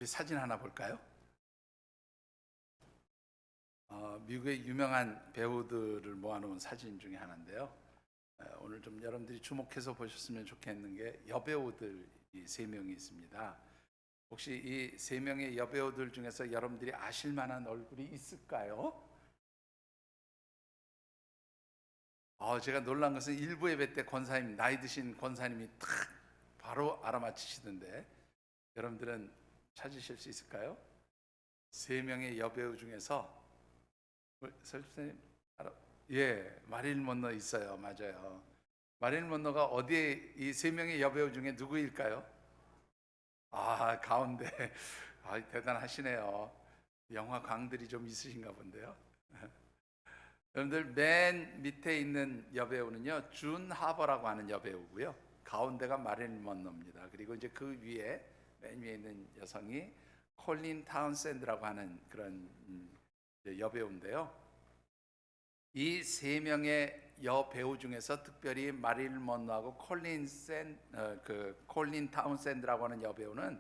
사진 하나 볼까요? 미국의 유명한 배우들을 모아놓은 사진 중에 하나인데요. 오늘 좀 여러분들이 주목해서 보셨으면 좋겠는 게 여배우들 이 세 명이 있습니다. 혹시 이 세 명의 여배우들 중에서 여러분들이 아실 만한 얼굴이 있을까요? 제가 놀란 것은 일부 예배 때 권사님, 나이 드신 권사님이 탁 바로 알아맞히시던데 여러분들은 찾으실 수 있을까요? 세 명의 여배우 중에서 설교사님 마릴린 먼로 있어요. 맞아요. 마릴린 먼로가 어디에 이 세 명의 여배우 중에 누구일까요? 가운데. 대단하시네요. 영화 광들이 좀 있으신가 본데요. 여러분들 맨 밑에 있는 여배우는요 준 하버라고 하는 여배우고요, 가운데가 마릴린 먼로입니다. 그리고 이제 그 위에 맨 위에 있는 여성이 콜린 타운샌드라고 하는 그런 여배우인데요. 이 세 명의 여배우 중에서 특별히 마릴린 먼로하고 콜린 타운샌드라고 하는 여배우는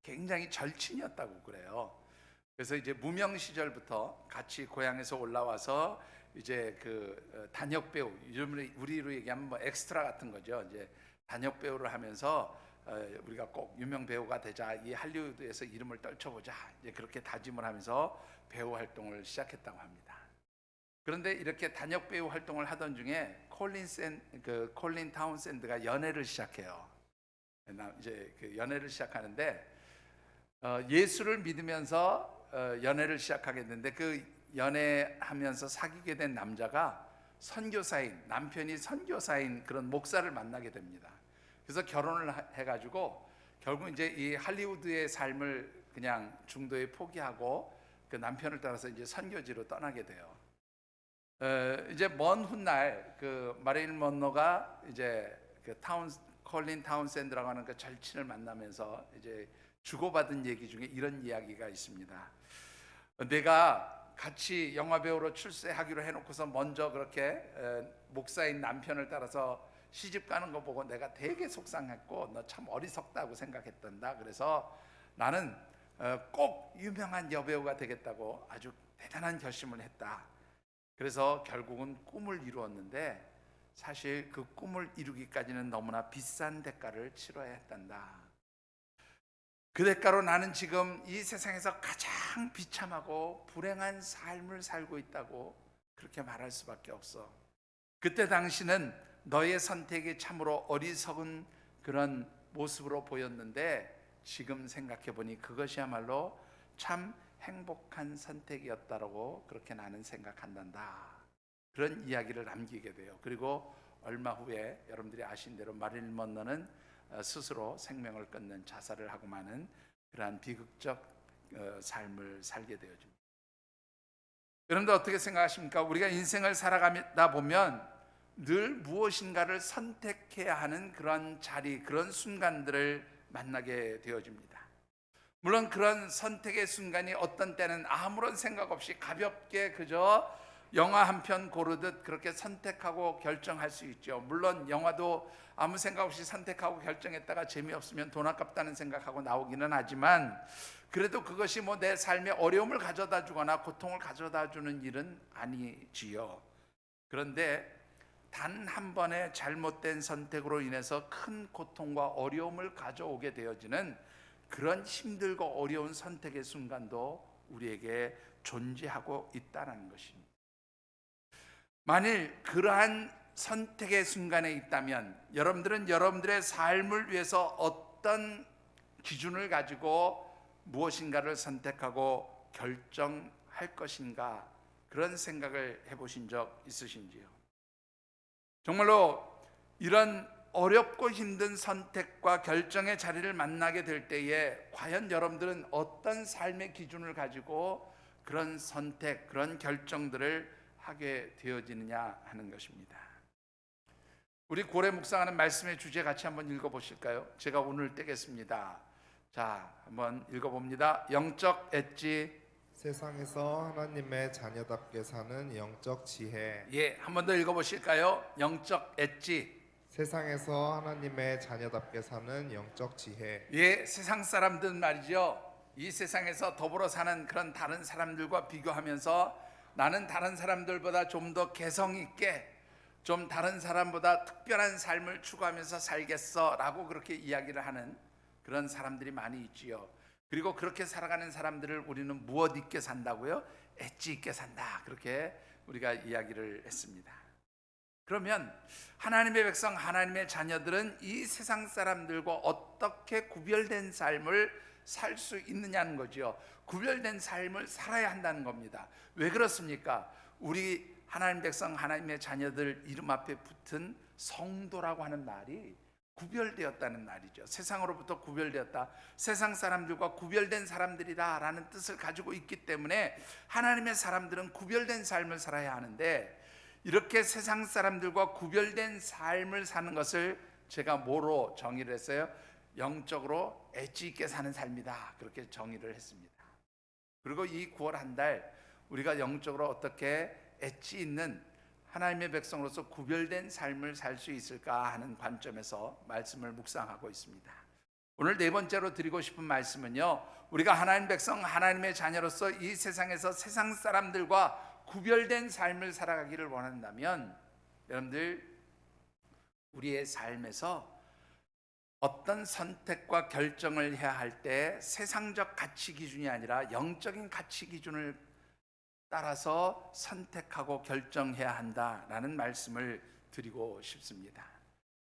굉장히 절친이었다고 그래요. 그래서 이제 무명 시절부터 같이 고향에서 올라와서 이제 그 단역 배우, 우리로 얘기하면 뭐 엑스트라 같은 거죠. 이제 단역 배우를 하면서 우리가 꼭 유명 배우가 되자, 이 할리우드에서 이름을 떨쳐보자, 이제 그렇게 다짐을 하면서 배우 활동을 시작했다고 합니다. 그런데 이렇게 단역 배우 활동을 하던 중에 콜린 타운샌드가 연애를 시작해요. 이제 그 연애를 시작하는데 예수를 믿으면서 연애를 시작하겠는데, 그 연애하면서 사귀게 된 남자가 남편이 선교사인 그런 목사를 만나게 됩니다. 그래서 결혼을 해가지고 결국 이제 이 할리우드의 삶을 그냥 중도에 포기하고 그 남편을 따라서 이제 선교지로 떠나게 돼요. 이제 먼 훗날 그 마릴린 먼로가 이제 그 콜린 타운샌드라고 하는 그 절친을 만나면서 이제 주고받은 얘기 중에 이런 이야기가 있습니다. 내가 같이 영화 배우로 출세하기로 해놓고서 먼저 그렇게 목사인 남편을 따라서 시집 가는 거 보고 내가 되게 속상했고 너 참 어리석다고 생각했단다. 그래서 나는 꼭 유명한 여배우가 되겠다고 아주 대단한 결심을 했다. 그래서 결국은 꿈을 이루었는데 사실 그 꿈을 이루기까지는 너무나 비싼 대가를 치러야 했단다. 그 대가로 나는 지금 이 세상에서 가장 비참하고 불행한 삶을 살고 있다고 그렇게 말할 수밖에 없어. 그때 당시는 너의 선택이 참으로 어리석은 그런 모습으로 보였는데 지금 생각해 보니 그것이야말로 참 행복한 선택이었다라고 그렇게 나는 생각한단다. 그런 이야기를 남기게 돼요. 그리고 얼마 후에 여러분들이 아신 대로 마릴린 먼로는 스스로 생명을 끊는 자살을 하고 마는 그러한 비극적 삶을 살게 되어집니다. 여러분들 어떻게 생각하십니까? 우리가 인생을 살아가다 보면 늘 무엇인가를 선택해야 하는 그런 자리, 그런 순간들을 만나게 되어집니다. 물론 그런 선택의 순간이 어떤 때는 아무런 생각 없이 가볍게 그저 영화 한 편 고르듯 그렇게 선택하고 결정할 수 있죠. 물론 영화도 아무 생각 없이 선택하고 결정했다가 재미없으면 돈 아깝다는 생각하고 나오기는 하지만, 그래도 그것이 뭐 내 삶에 어려움을 가져다 주거나 고통을 가져다 주는 일은 아니지요. 그런데 단 한 번의 잘못된 선택으로 인해서 큰 고통과 어려움을 가져오게 되어지는 그런 힘들고 어려운 선택의 순간도 우리에게 존재하고 있다는 것입니다. 만일 그러한 선택의 순간에 있다면 여러분들은 여러분들의 삶을 위해서 어떤 기준을 가지고 무엇인가를 선택하고 결정할 것인가, 그런 생각을 해보신 적 있으신지요? 정말로 이런 어렵고 힘든 선택과 결정의 자리를 만나게 될 때에 과연 여러분들은 어떤 삶의 기준을 가지고 그런 선택, 그런 결정들을 하게 되어지느냐 하는 것입니다. 우리 고래 묵상하는 말씀의 주제 같이 한번 읽어보실까요? 제가 오늘 떼겠습니다. 자, 한번 읽어봅니다. 영적 엣지, 세상에서 하나님의 자녀답게 사는 영적 지혜. 한 번 더 읽어보실까요? 영적 엣지. 세상에서 하나님의 자녀답게 사는 영적 지혜. 세상 사람들은 말이죠, 이 세상에서 더불어 사는 그런 다른 사람들과 비교하면서 나는 다른 사람들보다 좀 더 개성 있게, 좀 다른 사람보다 특별한 삶을 추구하면서 살겠어라고 그렇게 이야기를 하는 그런 사람들이 많이 있지요. 그리고 그렇게 살아가는 사람들을 우리는 무엇 있게 산다고요? 엣지 있게 산다, 그렇게 우리가 이야기를 했습니다. 그러면 하나님의 백성, 하나님의 자녀들은 이 세상 사람들과 어떻게 구별된 삶을 살 수 있느냐는 거죠. 구별된 삶을 살아야 한다는 겁니다. 왜 그렇습니까? 우리 하나님 백성, 하나님의 자녀들 이름 앞에 붙은 성도라고 하는 말이 구별되었다는 말이죠. 세상으로부터 구별되었다, 세상 사람들과 구별된 사람들이다 라는 뜻을 가지고 있기 때문에 하나님의 사람들은 구별된 삶을 살아야 하는데, 이렇게 세상 사람들과 구별된 삶을 사는 것을 제가 뭐로 정의를 했어요? 영적으로 엣지 있게 사는 삶이다, 그렇게 정의를 했습니다. 그리고 이 9월 한 달 우리가 영적으로 어떻게 엣지 있는 하나님의 백성으로서 구별된 삶을 살 수 있을까 하는 관점에서 말씀을 묵상하고 있습니다. 오늘 네 번째로 드리고 싶은 말씀은요, 우리가 하나님 백성, 하나님의 자녀로서 이 세상에서 세상 사람들과 구별된 삶을 살아가기를 원한다면, 여러분들 우리의 삶에서 어떤 선택과 결정을 해야 할 때 세상적 가치 기준이 아니라 영적인 가치 기준을 따라서 선택하고 결정해야 한다라는 말씀을 드리고 싶습니다.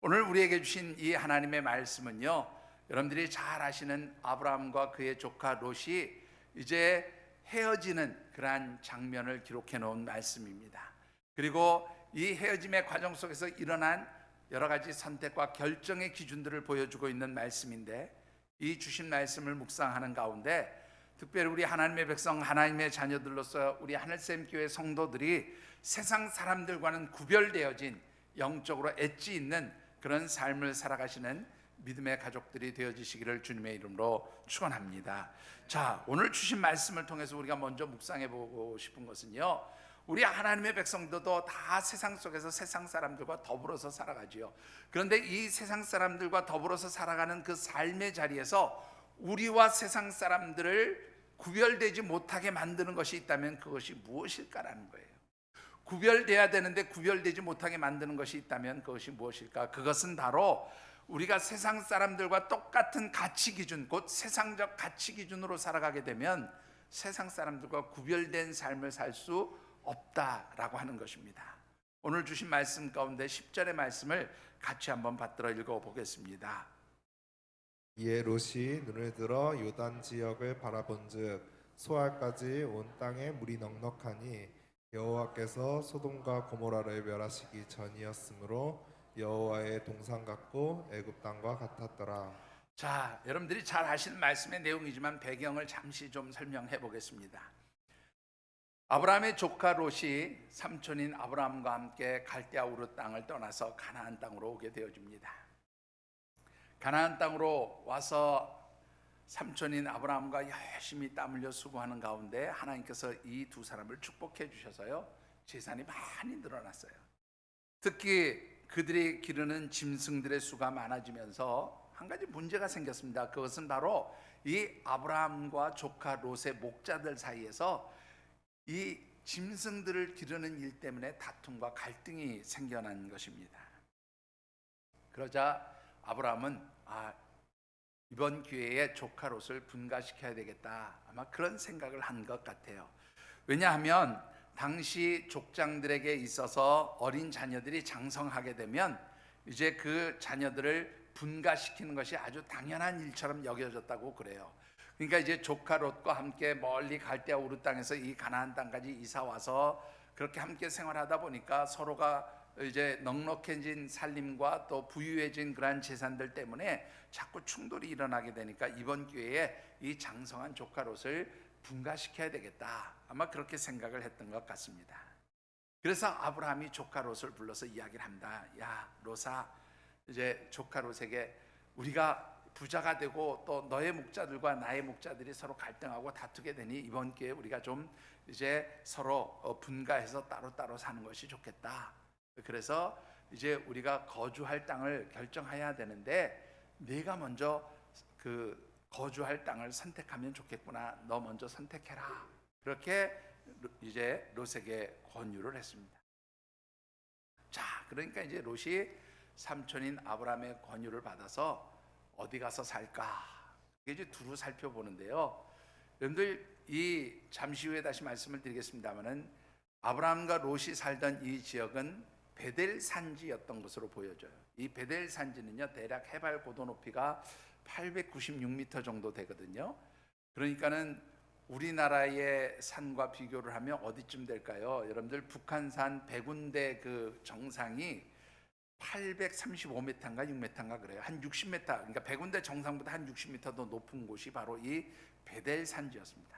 오늘 우리에게 주신 이 하나님의 말씀은요, 여러분들이 잘 아시는 아브라함과 그의 조카 롯이 이제 헤어지는 그러한 장면을 기록해 놓은 말씀입니다. 그리고 이 헤어짐의 과정 속에서 일어난 여러 가지 선택과 결정의 기준들을 보여주고 있는 말씀인데, 이 주신 말씀을 묵상하는 가운데 특별히 우리 하나님의 백성, 하나님의 자녀들로서 우리 하늘샘 교회 성도들이 세상 사람들과는 구별되어진 영적으로 엣지 있는 그런 삶을 살아가시는 믿음의 가족들이 되어지시기를 주님의 이름으로 축원합니다. 자, 오늘 주신 말씀을 통해서 우리가 먼저 묵상해 보고 싶은 것은요, 우리 하나님의 백성들도 다 세상 속에서 세상 사람들과 더불어서 살아가지요. 그런데 이 세상 사람들과 더불어서 살아가는 그 삶의 자리에서 우리와 세상 사람들을 구별되지 못하게 만드는 것이 있다면 그것이 무엇일까라는 거예요. 구별돼야 되는데 구별되지 못하게 만드는 것이 있다면 그것이 무엇일까? 그것은 바로 우리가 세상 사람들과 똑같은 가치 기준, 곧 세상적 가치 기준으로 살아가게 되면 세상 사람들과 구별된 삶을 살 수 없다라고 하는 것입니다. 오늘 주신 말씀 가운데 10절의 말씀을 같이 한번 받들어 읽어보겠습니다. 이에 롯이 눈을 들어 요단 지역을 바라본즉 소알까지 온 땅에 물이 넉넉하니 여호와께서 소돔과 고모라를 멸하시기 전이었으므로 여호와의 동산 같고 애굽 땅과 같았더라. 자, 여러분들이 잘 아시는 말씀의 내용이지만 배경을 잠시 좀 설명해 보겠습니다. 아브라함의 조카 롯이 삼촌인 아브라함과 함께 갈대아 우르 땅을 떠나서 가나안 땅으로 오게 되어집니다. 가나안 땅으로 와서 삼촌인 아브라함과 열심히 땀 흘려 수고하는 가운데 하나님께서 이 두 사람을 축복해 주셔서요, 재산이 많이 늘어났어요. 특히 그들이 기르는 짐승들의 수가 많아지면서 한 가지 문제가 생겼습니다. 그것은 바로 이 아브라함과 조카 롯의 목자들 사이에서 이 짐승들을 기르는 일 때문에 다툼과 갈등이 생겨난 것입니다. 그러자 아브라함은 이번 기회에 조카 롯을 분가시켜야 되겠다, 아마 그런 생각을 한 것 같아요. 왜냐하면 당시 족장들에게 있어서 어린 자녀들이 장성하게 되면 이제 그 자녀들을 분가시키는 것이 아주 당연한 일처럼 여겨졌다고 그래요. 그러니까 이제 조카 롯과 함께 멀리 갈대아 우르 땅에서 이 가나안 땅까지 이사 와서 그렇게 함께 생활하다 보니까 서로가 이제 넉넉해진 살림과 또 부유해진 그러한 재산들 때문에 자꾸 충돌이 일어나게 되니까 이번 기회에 이 장성한 조카 롯을 분가시켜야 되겠다, 아마 그렇게 생각을 했던 것 같습니다. 그래서 아브라함이 조카 롯을 불러서 이야기를 합니다. 야 롯아, 이제 조카 롯에게 우리가 부자가 되고 또 너의 목자들과 나의 목자들이 서로 갈등하고 다투게 되니 이번 기회에 우리가 좀 이제 서로 분가해서 따로따로 사는 것이 좋겠다. 그래서 이제 우리가 거주할 땅을 결정해야 되는데 네가 먼저 그 거주할 땅을 선택하면 좋겠구나. 너 먼저 선택해라. 그렇게 이제 롯에게 권유를 했습니다. 자, 그러니까 이제 롯이 삼촌인 아브라함의 권유를 받아서 어디 가서 살까? 이게 이제 두루 살펴보는데요. 여러분들 이 잠시 후에 다시 말씀을 드리겠습니다만은 아브라함과 롯이 살던 이 지역은 베델 산지였던 것으로 보여져요. 이 베델 산지는요, 대략 해발 고도 높이가 896m 정도 되거든요. 그러니까는 우리나라의 산과 비교를 하면 어디쯤 될까요? 여러분들 북한산 백운대 그 정상이 835m인가 6m인가 그래요. 한 60m, 그러니까 백운대 정상보다 한 60m 더 높은 곳이 바로 이 베델 산지였습니다.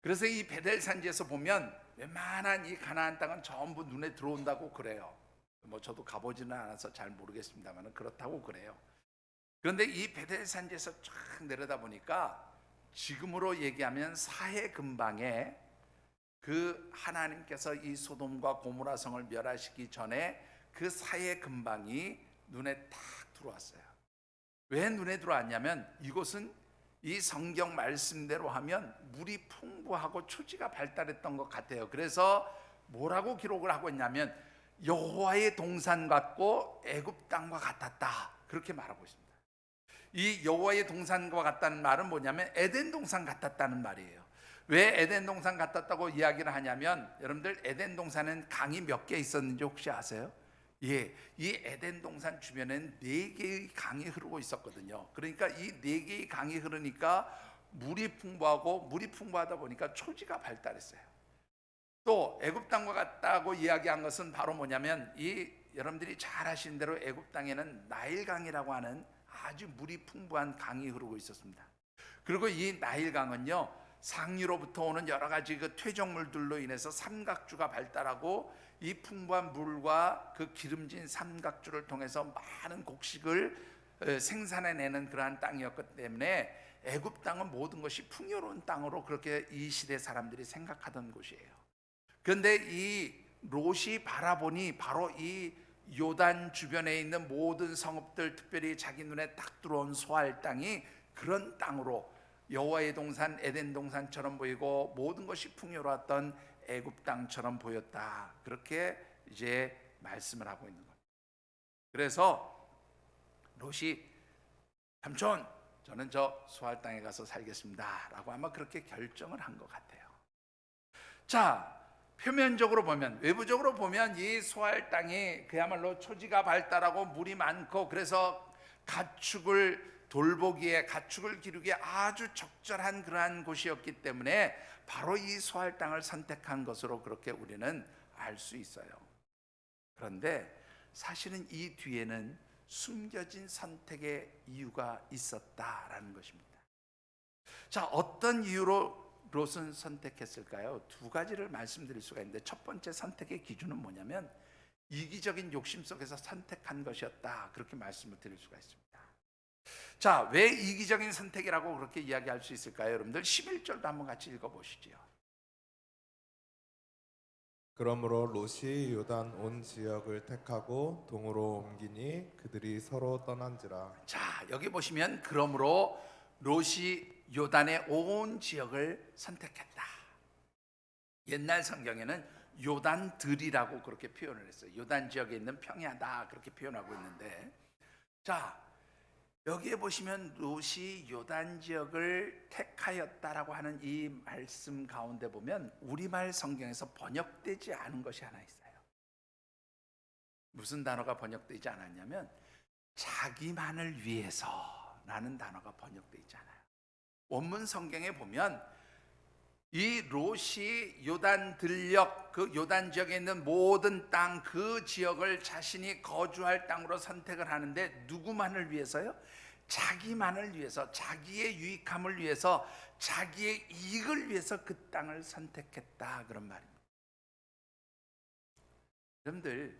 그래서 이 베델 산지에서 보면 웬만한 이 가나안 땅은 전부 눈에 들어온다고 그래요. 뭐 저도 가보지는 않아서 잘 모르겠습니다만 그렇다고 그래요. 그런데 이 베델 산지에서 쫙 내려다 보니까 지금으로 얘기하면 사해 근방에 그 하나님께서 이 소돔과 고모라 성을 멸하시기 전에 그 사해 근방이 눈에 탁 들어왔어요. 왜 눈에 들어왔냐면 이곳은 이 성경 말씀대로 하면 물이 풍부하고 초지가 발달했던 것 같아요. 그래서 뭐라고 기록을 하고 있냐면 여호와의 동산 같고 애굽 땅과 같았다, 그렇게 말하고 있습니다. 이 여호와의 동산과 같다는 말은 뭐냐면 에덴 동산 같았다는 말이에요. 왜 에덴 동산 같았다고 이야기를 하냐면 여러분들 에덴 동산은 강이 몇 개 있었는지 혹시 아세요? 예, 이 에덴 동산 주변에는 4개의 강이 흐르고 있었거든요. 그러니까 이 4개의 강이 흐르니까 물이 풍부하다 보니까 초지가 발달했어요. 또 애굽 땅과 같다고 이야기한 것은 바로 뭐냐면 이 여러분들이 잘 아시는 대로 애굽 땅에는 나일강이라고 하는 아주 물이 풍부한 강이 흐르고 있었습니다. 그리고 이 나일강은요, 상류로부터 오는 여러 가지 그 퇴적물들로 인해서 삼각주가 발달하고 이 풍부한 물과 그 기름진 삼각주를 통해서 많은 곡식을 생산해내는 그러한 땅이었기 때문에 애굽 땅은 모든 것이 풍요로운 땅으로 그렇게 이 시대 사람들이 생각하던 곳이에요. 그런데 이 롯이 바라보니 바로 이 요단 주변에 있는 모든 성읍들, 특별히 자기 눈에 딱 들어온 소알 땅이 그런 땅으로 여호와의 동산 에덴 동산처럼 보이고 모든 것이 풍요로웠던 애굽 땅처럼 보였다, 그렇게 이제 말씀을 하고 있는 겁니다. 그래서 롯이 삼촌, 저는 저 소알 땅에 가서 살겠습니다 라고 아마 그렇게 결정을 한 것 같아요. 자, 표면적으로 보면, 외부적으로 보면 이 소알 땅이 그야말로 초지가 발달하고 물이 많고 그래서 가축을 돌보기에, 가축을 기르기에 아주 적절한 그러한 곳이었기 때문에 바로 이 소알 땅을 선택한 것으로 그렇게 우리는 알 수 있어요. 그런데 사실은 이 뒤에는 숨겨진 선택의 이유가 있었다라는 것입니다. 자, 어떤 이유로 롯은 선택했을까요? 2가지를 말씀드릴 수가 있는데, 첫 번째 선택의 기준은 뭐냐면 이기적인 욕심 속에서 선택한 것이었다, 그렇게 말씀을 드릴 수가 있습니다. 자, 왜 이기적인 선택이라고 그렇게 이야기할 수 있을까요? 여러분들 11절도 한번 같이 읽어보시죠. 그러므로 롯이 요단 온 지역을 택하고 동으로 옮기니 그들이 서로 떠난지라. 자, 여기 보시면 그러므로 롯이 요단의 온 지역을 선택했다. 옛날 성경에는 요단들이라고 그렇게 표현을 했어요. 요단 지역에 있는 평야다, 그렇게 표현하고 있는데, 자, 여기에 보시면 롯이 요단 지역을 택하였다라고 하는 이 말씀 가운데 보면 우리말 성경에서 번역되지 않은 것이 하나 있어요. 무슨 단어가 번역되지 않았냐면 자기만을 위해서라는 단어가 번역되어 있잖아요. 원문 성경에 보면 이 롯이 요단 들녘, 그 요단 지역에 있는 모든 땅, 그 지역을 자신이 거주할 땅으로 선택을 하는데 누구만을 위해서요? 자기만을 위해서, 자기의 유익함을 위해서, 자기의 이익을 위해서 그 땅을 선택했다, 그런 말입니다. 여러분들,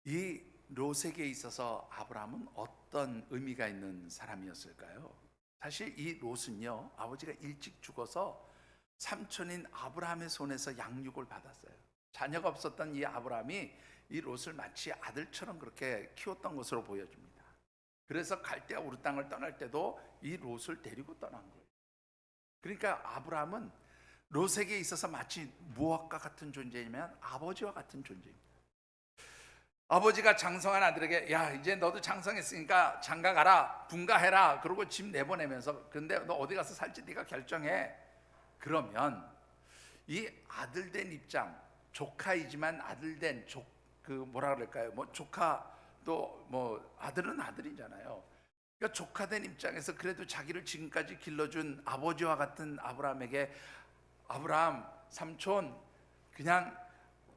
이 롯에게 있어서 아브라함은 어떤 의미가 있는 사람이었을까요? 사실 이 롯은요, 아버지가 일찍 죽어서 삼촌인 아브라함의 손에서 양육을 받았어요. 자녀가 없었던 이 아브라함이 이 롯을 마치 아들처럼 그렇게 키웠던 것으로 보여집니다. 그래서 갈대아 우르 땅을 떠날 때도 이 롯을 데리고 떠난 거예요. 그러니까 아브라함은 롯에게 있어서 마치 무엇과 같은 존재이면 아버지와 같은 존재입니다. 아버지가 장성한 아들에게 야 이제 너도 장성했으니까 장가 가라 분가해라 그러고 집 내보내면서 근데 너 어디 가서 살지 네가 결정해. 그러면 이 아들된 입장, 조카이지만 아들된 그 뭐라 그럴까요? 뭐 조카 또 뭐 아들은 아들이잖아요. 그러니까 조카된 입장에서 그래도 자기를 지금까지 길러준 아버지와 같은 아브라함에게 아브라함 삼촌 그냥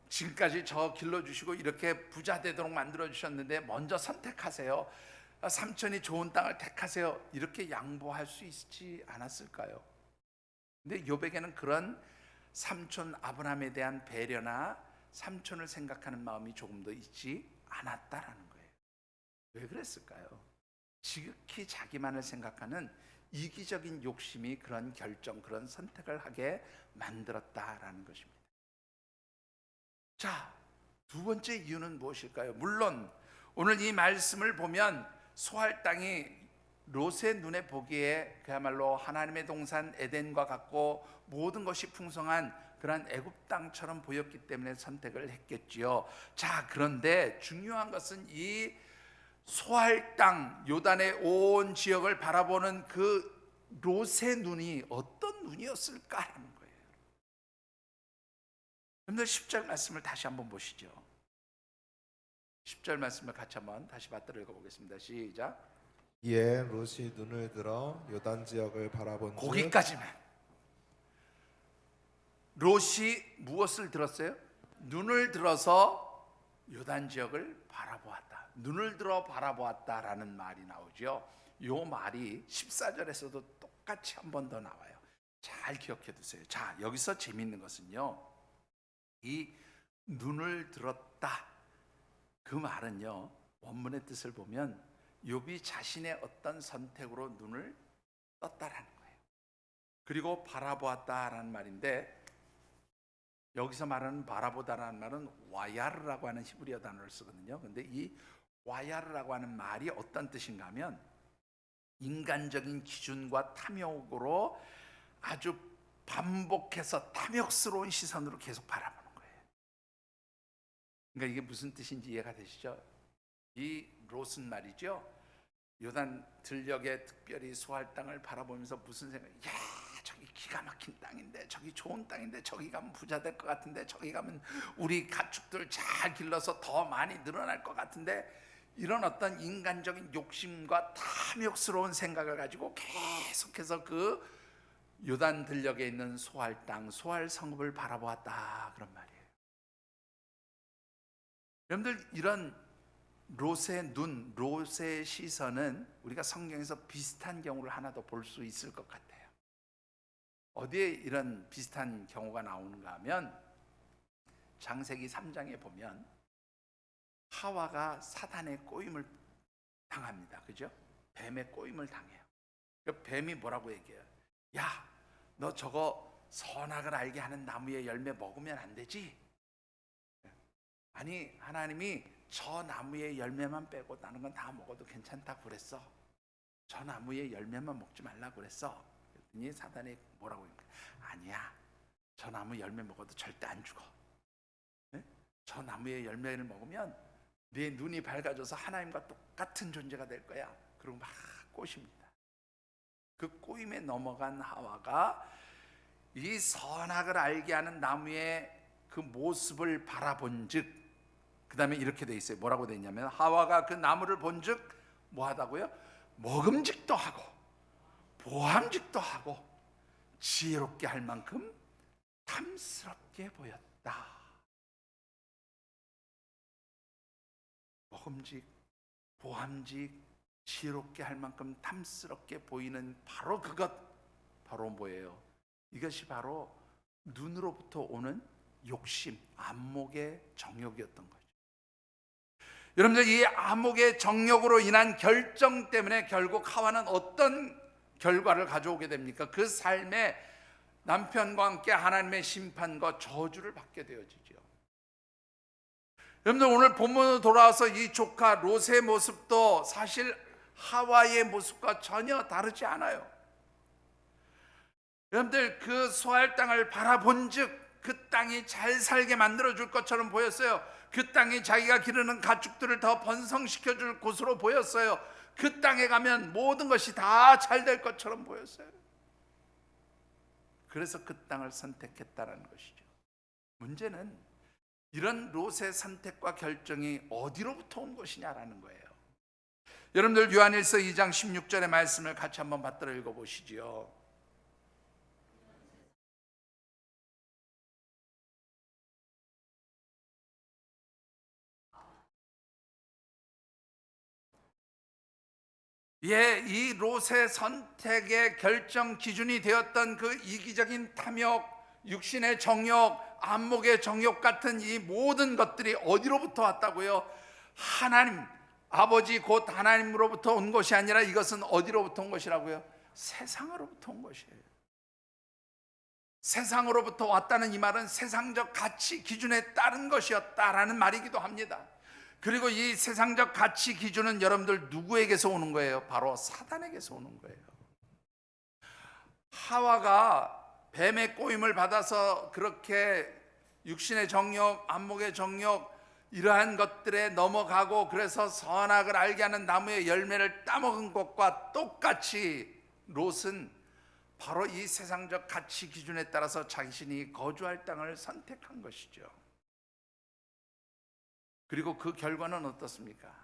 지금까지 저 길러주시고 이렇게 부자 되도록 만들어주셨는데 먼저 선택하세요. 삼촌이 좋은 땅을 택하세요. 이렇게 양보할 수 있지 않았을까요? 근데 욥에게는 그런 삼촌 아브라함에 대한 배려나 삼촌을 생각하는 마음이 조금도 있지 않았다라는 거예요. 왜 그랬을까요? 지극히 자기만을 생각하는 이기적인 욕심이 그런 결정, 그런 선택을 하게 만들었다라는 것입니다. 자, 두 번째 이유는 무엇일까요? 물론 오늘 이 말씀을 보면 소할 땅이 롯의 눈에 보기에 그야말로 하나님의 동산 에덴과 같고 모든 것이 풍성한 그런 애굽 땅처럼 보였기 때문에 선택을 했겠지요. 자, 그런데 중요한 것은 이 소할 땅 요단의 온 지역을 바라보는 그 롯의 눈이 어떤 눈이었을까라는 거예요. 여러분들 10절 말씀을 다시 한번 보시죠. 10절 말씀을 같이 한번 다시 맞들어 읽어보겠습니다. 시작. 이에 롯이 눈을 들어 요단 지역을 바라본즉 거기까지만. 롯이 무엇을 들었어요? 눈을 들어서 요단 지역을 바라보았다. 눈을 들어 바라보았다라는 말이 나오죠. 이 말이 14절에서도 똑같이 한 번 더 나와요. 잘 기억해 두세요. 자, 여기서 재미있는 것은요, 이 눈을 들었다 그 말은요, 원문의 뜻을 보면 욥이 자신의 어떤 선택으로 눈을 떴다라는 거예요. 그리고 바라보았다라는 말인데, 여기서 말하는 바라보다라는 말은 와야르라고 하는 히브리어 단어를 쓰거든요. 근데 이 와야르라고 하는 말이 어떤 뜻인가 하면 인간적인 기준과 탐욕으로 아주 반복해서 탐욕스러운 시선으로 계속 바라보는 거예요. 그러니까 이게 무슨 뜻인지 이해가 되시죠? 이 롯은 말이죠, 요단 들녘에 특별히 소할 땅을 바라보면서 무슨 생각? 야, 저기 기가 막힌 땅인데, 저기 좋은 땅인데, 저기 가면 부자 될 것 같은데, 저기 가면 우리 가축들 잘 길러서 더 많이 늘어날 것 같은데, 이런 어떤 인간적인 욕심과 탐욕스러운 생각을 가지고 계속해서 그 요단 들녘에 있는 소할 땅, 소할 성읍을 바라보았다, 그런 말이에요. 여러분들, 이런 롯의 눈, 롯의 시선은 우리가 성경에서 비슷한 경우를 하나 더 볼 수 있을 것 같아요. 어디에 이런 비슷한 경우가 나오는가 하면 창세기 3장에 보면 하와가 사단의 꼬임을 당합니다. 그죠? 뱀의 꼬임을 당해요. 뱀이 뭐라고 얘기해요? 야, 너 저거 선악을 알게 하는 나무의 열매 먹으면 안 되지? 아니, 하나님이 저 나무의 열매만 빼고 다른 건 다 먹어도 괜찮다고 그랬어. 저 나무의 열매만 먹지 말라고 그랬어. 그랬더니 사단이 뭐라고 합니까? 아니야, 저 나무 열매 먹어도 절대 안 죽어. 네? 저 나무의 열매를 먹으면 네 눈이 밝아져서 하나님과 똑같은 존재가 될 거야. 그리고 막 꼬십니다. 그 꼬임에 넘어간 하와가 이 선악을 알게 하는 나무의 그 모습을 바라본즉, 그 다음에 이렇게 돼 있어요. 뭐라고 돼 있냐면 하와가 그 나무를 본즉 뭐 하다고요? 먹음직도 하고 보암직도 하고 지혜롭게 할 만큼 탐스럽게 보였다. 먹음직, 보암직, 지혜롭게 할 만큼 탐스럽게 보이는 바로 그것, 바로 뭐예요? 이것이 바로 눈으로부터 오는 욕심, 안목의 정욕이었던 거죠. 여러분들, 이 안목의 정욕으로 인한 결정 때문에 결국 하와는 어떤 결과를 가져오게 됩니까? 그 삶에 남편과 함께 하나님의 심판과 저주를 받게 되어지죠. 여러분들, 오늘 본문으로 돌아와서 이 조카 롯의 모습도 사실 하와의 모습과 전혀 다르지 않아요. 여러분들, 그 소알 땅을 바라본즉 그 땅이 잘 살게 만들어 줄 것처럼 보였어요. 그 땅이 자기가 기르는 가축들을 더 번성시켜 줄 곳으로 보였어요. 그 땅에 가면 모든 것이 다 잘 될 것처럼 보였어요. 그래서 그 땅을 선택했다는 것이죠. 문제는 이런 롯의 선택과 결정이 어디로부터 온 것이냐라는 거예요. 여러분들, 요한일서 2장 16절의 말씀을 같이 한번 받들어 읽어보시지요. 예, 이 롯의 선택의 결정 기준이 되었던 그 이기적인 탐욕, 육신의 정욕, 안목의 정욕 같은 이 모든 것들이 어디로부터 왔다고요? 하나님, 아버지 곧 하나님으로부터 온 것이 아니라 이것은 어디로부터 온 것이라고요? 세상으로부터 온 것이에요. 세상으로부터 왔다는 이 말은 세상적 가치 기준에 따른 것이었다라는 말이기도 합니다. 그리고 이 세상적 가치 기준은 여러분들 누구에게서 오는 거예요? 바로 사단에게서 오는 거예요. 하와가 뱀의 꼬임을 받아서 그렇게 육신의 정욕, 안목의 정욕 이러한 것들에 넘어가고 그래서 선악을 알게 하는 나무의 열매를 따먹은 것과 똑같이 롯은 바로 이 세상적 가치 기준에 따라서 자신이 거주할 땅을 선택한 것이죠. 그리고 그 결과는 어떻습니까?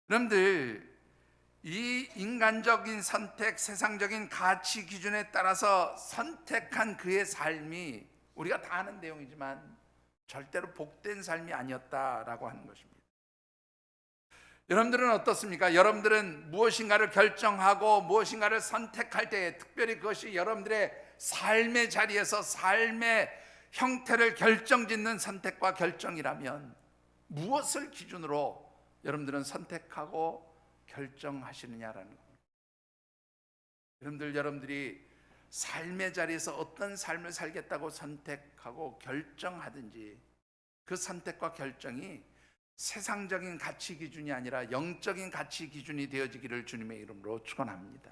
여러분들, 이 인간적인 선택, 세상적인 가치 기준에 따라서 선택한 그의 삶이 우리가 다 아는 내용이지만 절대로 복된 삶이 아니었다라고 하는 것입니다. 여러분들은 어떻습니까? 여러분들은 무엇인가를 결정하고 무엇인가를 선택할 때, 특별히 그것이 여러분들의 삶의 자리에서 삶의 형태를 결정짓는 선택과 결정이라면 무엇을 기준으로 여러분들은 선택하고 결정하시느냐라는 겁니다. 여러분들이 삶의 자리에서 어떤 삶을 살겠다고 선택하고 결정하든지 그 선택과 결정이 세상적인 가치 기준이 아니라 영적인 가치 기준이 되어지기를 주님의 이름으로 축원합니다.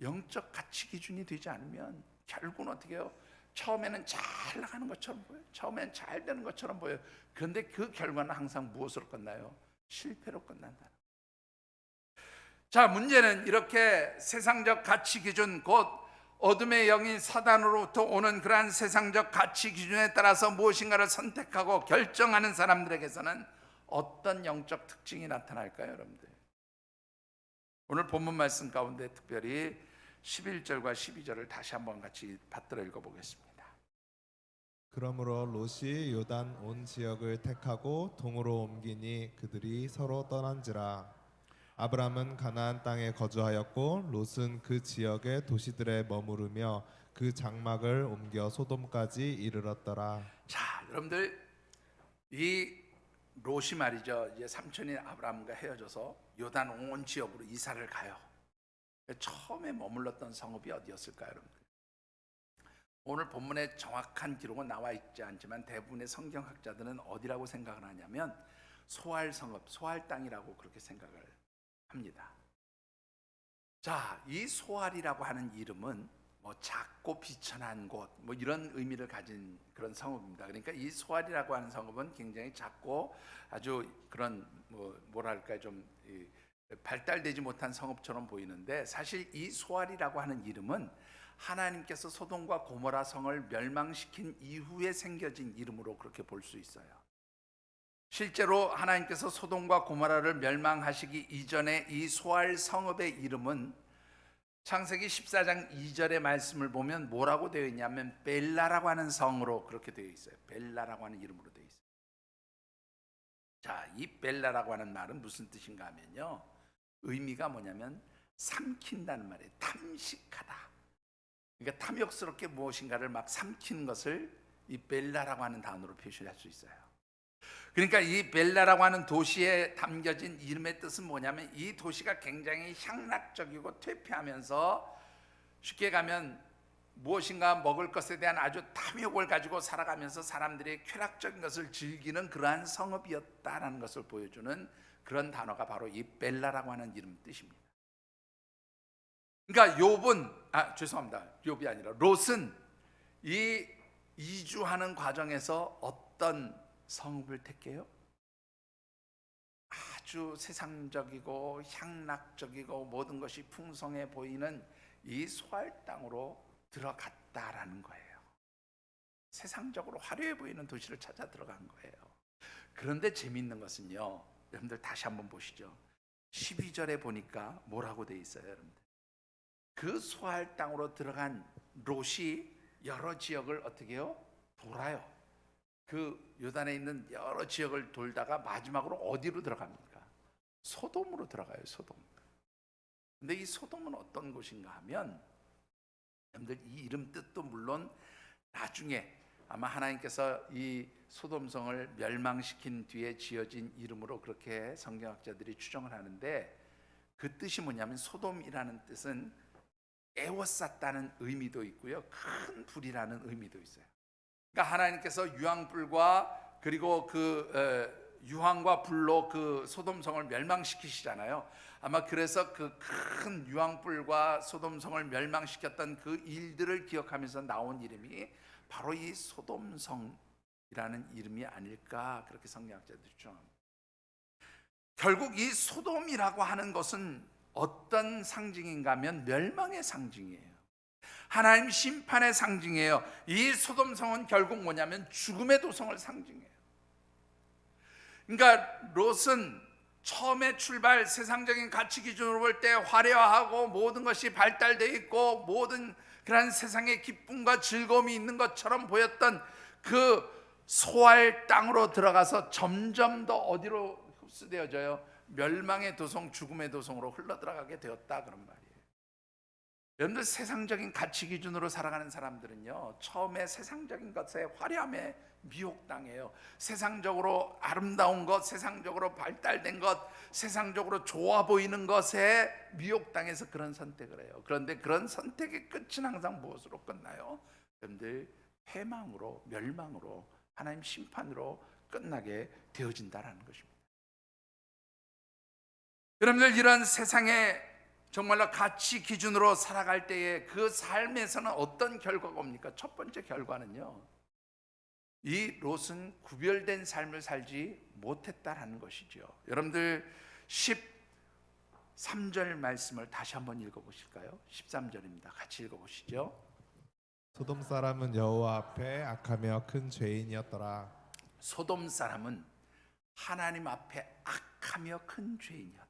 영적 가치 기준이 되지 않으면 결국은 어떻게 해요? 처음에는 잘 나가는 것처럼 보여요. 처음에는 잘 되는 것처럼 보여요. 그런데 그 결과는 항상 무엇으로 끝나요? 실패로 끝난다. 자, 문제는 이렇게 세상적 가치 기준, 곧 어둠의 영인 사단으로부터 오는 그러한 세상적 가치 기준에 따라서 무엇인가를 선택하고 결정하는 사람들에게서는 어떤 영적 특징이 나타날까요, 여러분들? 오늘 본문 말씀 가운데 특별히 11절과 12절을 다시 한번 같이 받들어 읽어보겠습니다. 그러므로 롯이 요단 온 지역을 택하고 동으로 옮기니 그들이 서로 떠난지라. 아브람은 가나안 땅에 거주하였고 롯은 그 지역의 도시들에 머무르며 그 장막을 옮겨 소돔까지 이르렀더라. 자, 여러분들, 이 롯이 말이죠, 이제 삼촌인 아브람과 헤어져서 요단 온 지역으로 이사를 가요. 처음에 머물렀던 성읍이 어디였을까요, 여러분들? 오늘 본문에 정확한 기록은 나와 있지 않지만 대부분의 성경학자들은 어디라고 생각을 하냐면 소알 성읍, 소알 땅이라고 그렇게 생각을 합니다. 자, 이 소알이라고 하는 이름은 뭐 작고 비천한 곳, 뭐 이런 의미를 가진 그런 성읍입니다. 그러니까 이 소알이라고 하는 성읍은 굉장히 작고 아주 그런 뭐랄까 좀 발달되지 못한 성읍처럼 보이는데, 사실 이 소알이라고 하는 이름은 하나님께서 소돔과 고모라 성을 멸망시킨 이후에 생겨진 이름으로 그렇게 볼 수 있어요. 실제로 하나님께서 소돔과 고모라를 멸망하시기 이전에 이 소알 성읍의 이름은 창세기 14장 2절의 말씀을 보면 뭐라고 되어 있냐면 벨라라고 하는 성으로 그렇게 되어 있어요. 벨라라고 하는 이름으로 되어 있어요. 자, 이 벨라라고 하는 말은 무슨 뜻인가 하면요, 의미가 뭐냐면 삼킨다는 말이에요. 탐식하다. 그러니까 탐욕스럽게 무엇인가를 막 삼키는 것을 이 벨라라고 하는 단어로 표시할 수 있어요. 그러니까 이 벨라라고 하는 도시에 담겨진 이름의 뜻은 뭐냐면 이 도시가 굉장히 향락적이고 퇴폐하면서 쉽게 가면 무엇인가 먹을 것에 대한 아주 탐욕을 가지고 살아가면서 사람들이 쾌락적인 것을 즐기는 그러한 성읍이었다라는 것을 보여주는 그런 단어가 바로 이 벨라라고 하는 이름 뜻입니다. 그러니까 욥이 아니라 롯은 이 이주하는 과정에서 어떤 성읍을 택해요? 아주 세상적이고 향락적이고 모든 것이 풍성해 보이는 이 소알 땅으로 들어갔다라는 거예요. 세상적으로 화려해 보이는 도시를 찾아 들어간 거예요. 그런데 재미있는 것은요, 여러분들 다시 한번 보시죠. 12절에 보니까 뭐라고 돼 있어요, 여러분들? 그 소알 땅으로 들어간 롯이 여러 지역을 어떻게 해요? 돌아요. 그 요단에 있는 여러 지역을 돌다가 마지막으로 어디로 들어갑니까? 소돔으로 들어가요. 소돔. 근데 이 소돔은 어떤 곳인가 하면, 여러분들 이 이름 뜻도 물론 나중에 아마 하나님께서 이 소돔성을 멸망시킨 뒤에 지어진 이름으로 그렇게 성경학자들이 추정을 하는데, 그 뜻이 뭐냐면 소돔이라는 뜻은 에워쌌다는 의미도 있고요, 큰 불이라는 의미도 있어요. 그러니까 하나님께서 유황불과 그리고 유황과 불로 그 소돔성을 멸망시키시잖아요. 아마 그래서 그 큰 유황불과 소돔성을 멸망시켰던 그 일들을 기억하면서 나온 이름이 바로 이 소돔성이라는 이름이 아닐까, 그렇게 성경학자들이 추정합니다. 결국 이 소돔이라고 하는 것은 어떤 상징인가 하면 멸망의 상징이에요. 하나님 심판의 상징이에요. 이 소돔성은 결국 뭐냐면 죽음의 도성을 상징해요. 그러니까 롯은 처음에 출발, 세상적인 가치 기준으로 볼 때 화려하고 모든 것이 발달되어 있고 모든 그런 세상의 기쁨과 즐거움이 있는 것처럼 보였던 그 소알 땅으로 들어가서 점점 더 어디로 흡수되어져요? 멸망의 도성, 죽음의 도성으로 흘러들어가게 되었다, 그런 말이에요. 여러분들 세상적인 가치 기준으로 살아가는 사람들은요, 처음에 세상적인 것에 화려함에 미혹당해요. 세상적으로 아름다운 것, 세상적으로 발달된 것, 세상적으로 좋아 보이는 것에 미혹당해서 그런 선택을 해요. 그런데 그런 선택의 끝은 항상 무엇으로 끝나요? 여러분들 패망으로, 멸망으로, 하나님 심판으로 끝나게 되어진다라는 것입니다. 여러분들 이런 세상에 정말로 가치 기준으로 살아갈 때에 그 삶에서는 어떤 결과가 옵니까? 첫 번째 결과는요, 이 롯은 구별된 삶을 살지 못했다라는 것이죠. 여러분들 13절 말씀을 다시 한번 읽어보실까요? 13절입니다. 같이 읽어보시죠. 소돔 사람은 여호와 앞에 악하며 큰 죄인이었더라. 소돔 사람은 하나님 앞에 악하며 큰 죄인이었다.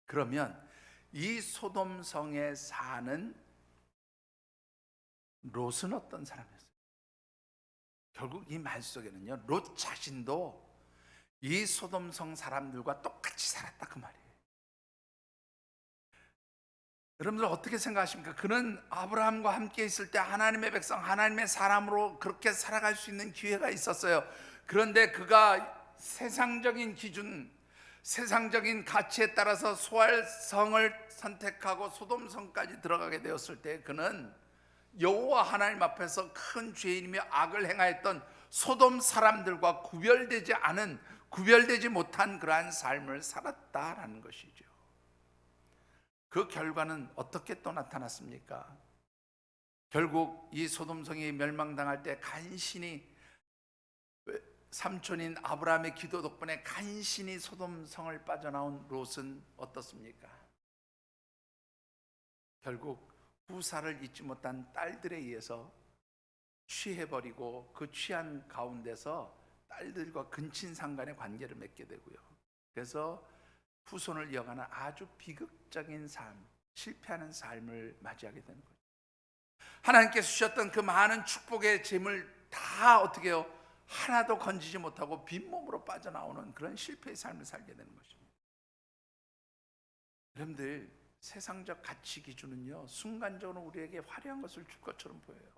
그러면 이 소돔 성에 사는 롯은 어떤 사람이었어요? 결국 이 말 속에는요, 롯 자신도 이 소돔 성 사람들과 똑같이 살았다, 그 말이에요. 여러분들 어떻게 생각하십니까? 그는 아브라함과 함께 있을 때 하나님의 백성, 하나님의 사람으로 그렇게 살아갈 수 있는 기회가 있었어요. 그런데 그가 세상적인 기준, 세상적인 가치에 따라서 소알성을 선택하고 소돔성까지 들어가게 되었을 때 그는 여호와 하나님 앞에서 큰 죄인이며 악을 행하였던 소돔 사람들과 구별되지 못한 그러한 삶을 살았다라는 것이죠. 그 결과는 어떻게 또 나타났습니까? 결국 이 소돔성이 멸망당할 때 간신히 삼촌인 아브라함의 기도 덕분에 간신히 소돔성을 빠져나온 롯은 어떻습니까? 결국 후사를 잊지 못한 딸들에 의해서 취해버리고 그 취한 가운데서 딸들과 근친상간의 관계를 맺게 되고요. 그래서 후손을 이어가는 아주 비극적인 삶, 실패하는 삶을 맞이하게 되는 거죠. 하나님께서 주셨던 그 많은 축복의 재물 다 어떻게 해요? 하나도 건지지 못하고 빈몸으로 빠져나오는 그런 실패의 삶을 살게 되는 것입니다. 여러분들 세상적 가치 기준은요, 순간적으로 우리에게 화려한 것을 줄 것처럼 보여요.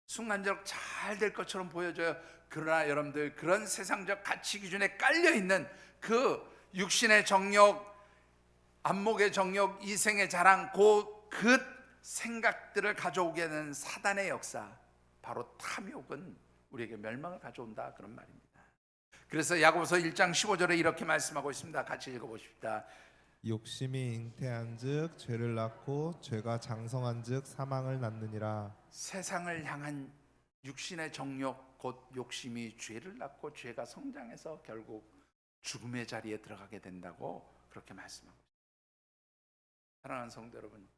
순간적으로 잘 될 것처럼 보여져요. 그러나 여러분들 그런 세상적 가치 기준에 깔려있는 그 육신의 정욕, 안목의 정욕, 이생의 자랑, 그 생각들을 가져오게 되는 사단의 역사, 바로 탐욕은 우리에게 멸망을 가져온다, 그런 말입니다. 그래서 야고보서 1장 15절에 이렇게 말씀하고 있습니다. 같이 읽어보십시다. 욕심이 잉태한즉 죄를 낳고 죄가 장성한즉 사망을 낳느니라. 세상을 향한 육신의 정욕 곧 욕심이 죄를 낳고 죄가 성장해서 결국 죽음의 자리에 들어가게 된다고 그렇게 말씀하고 있습니다. 사랑하는 성도 여러분,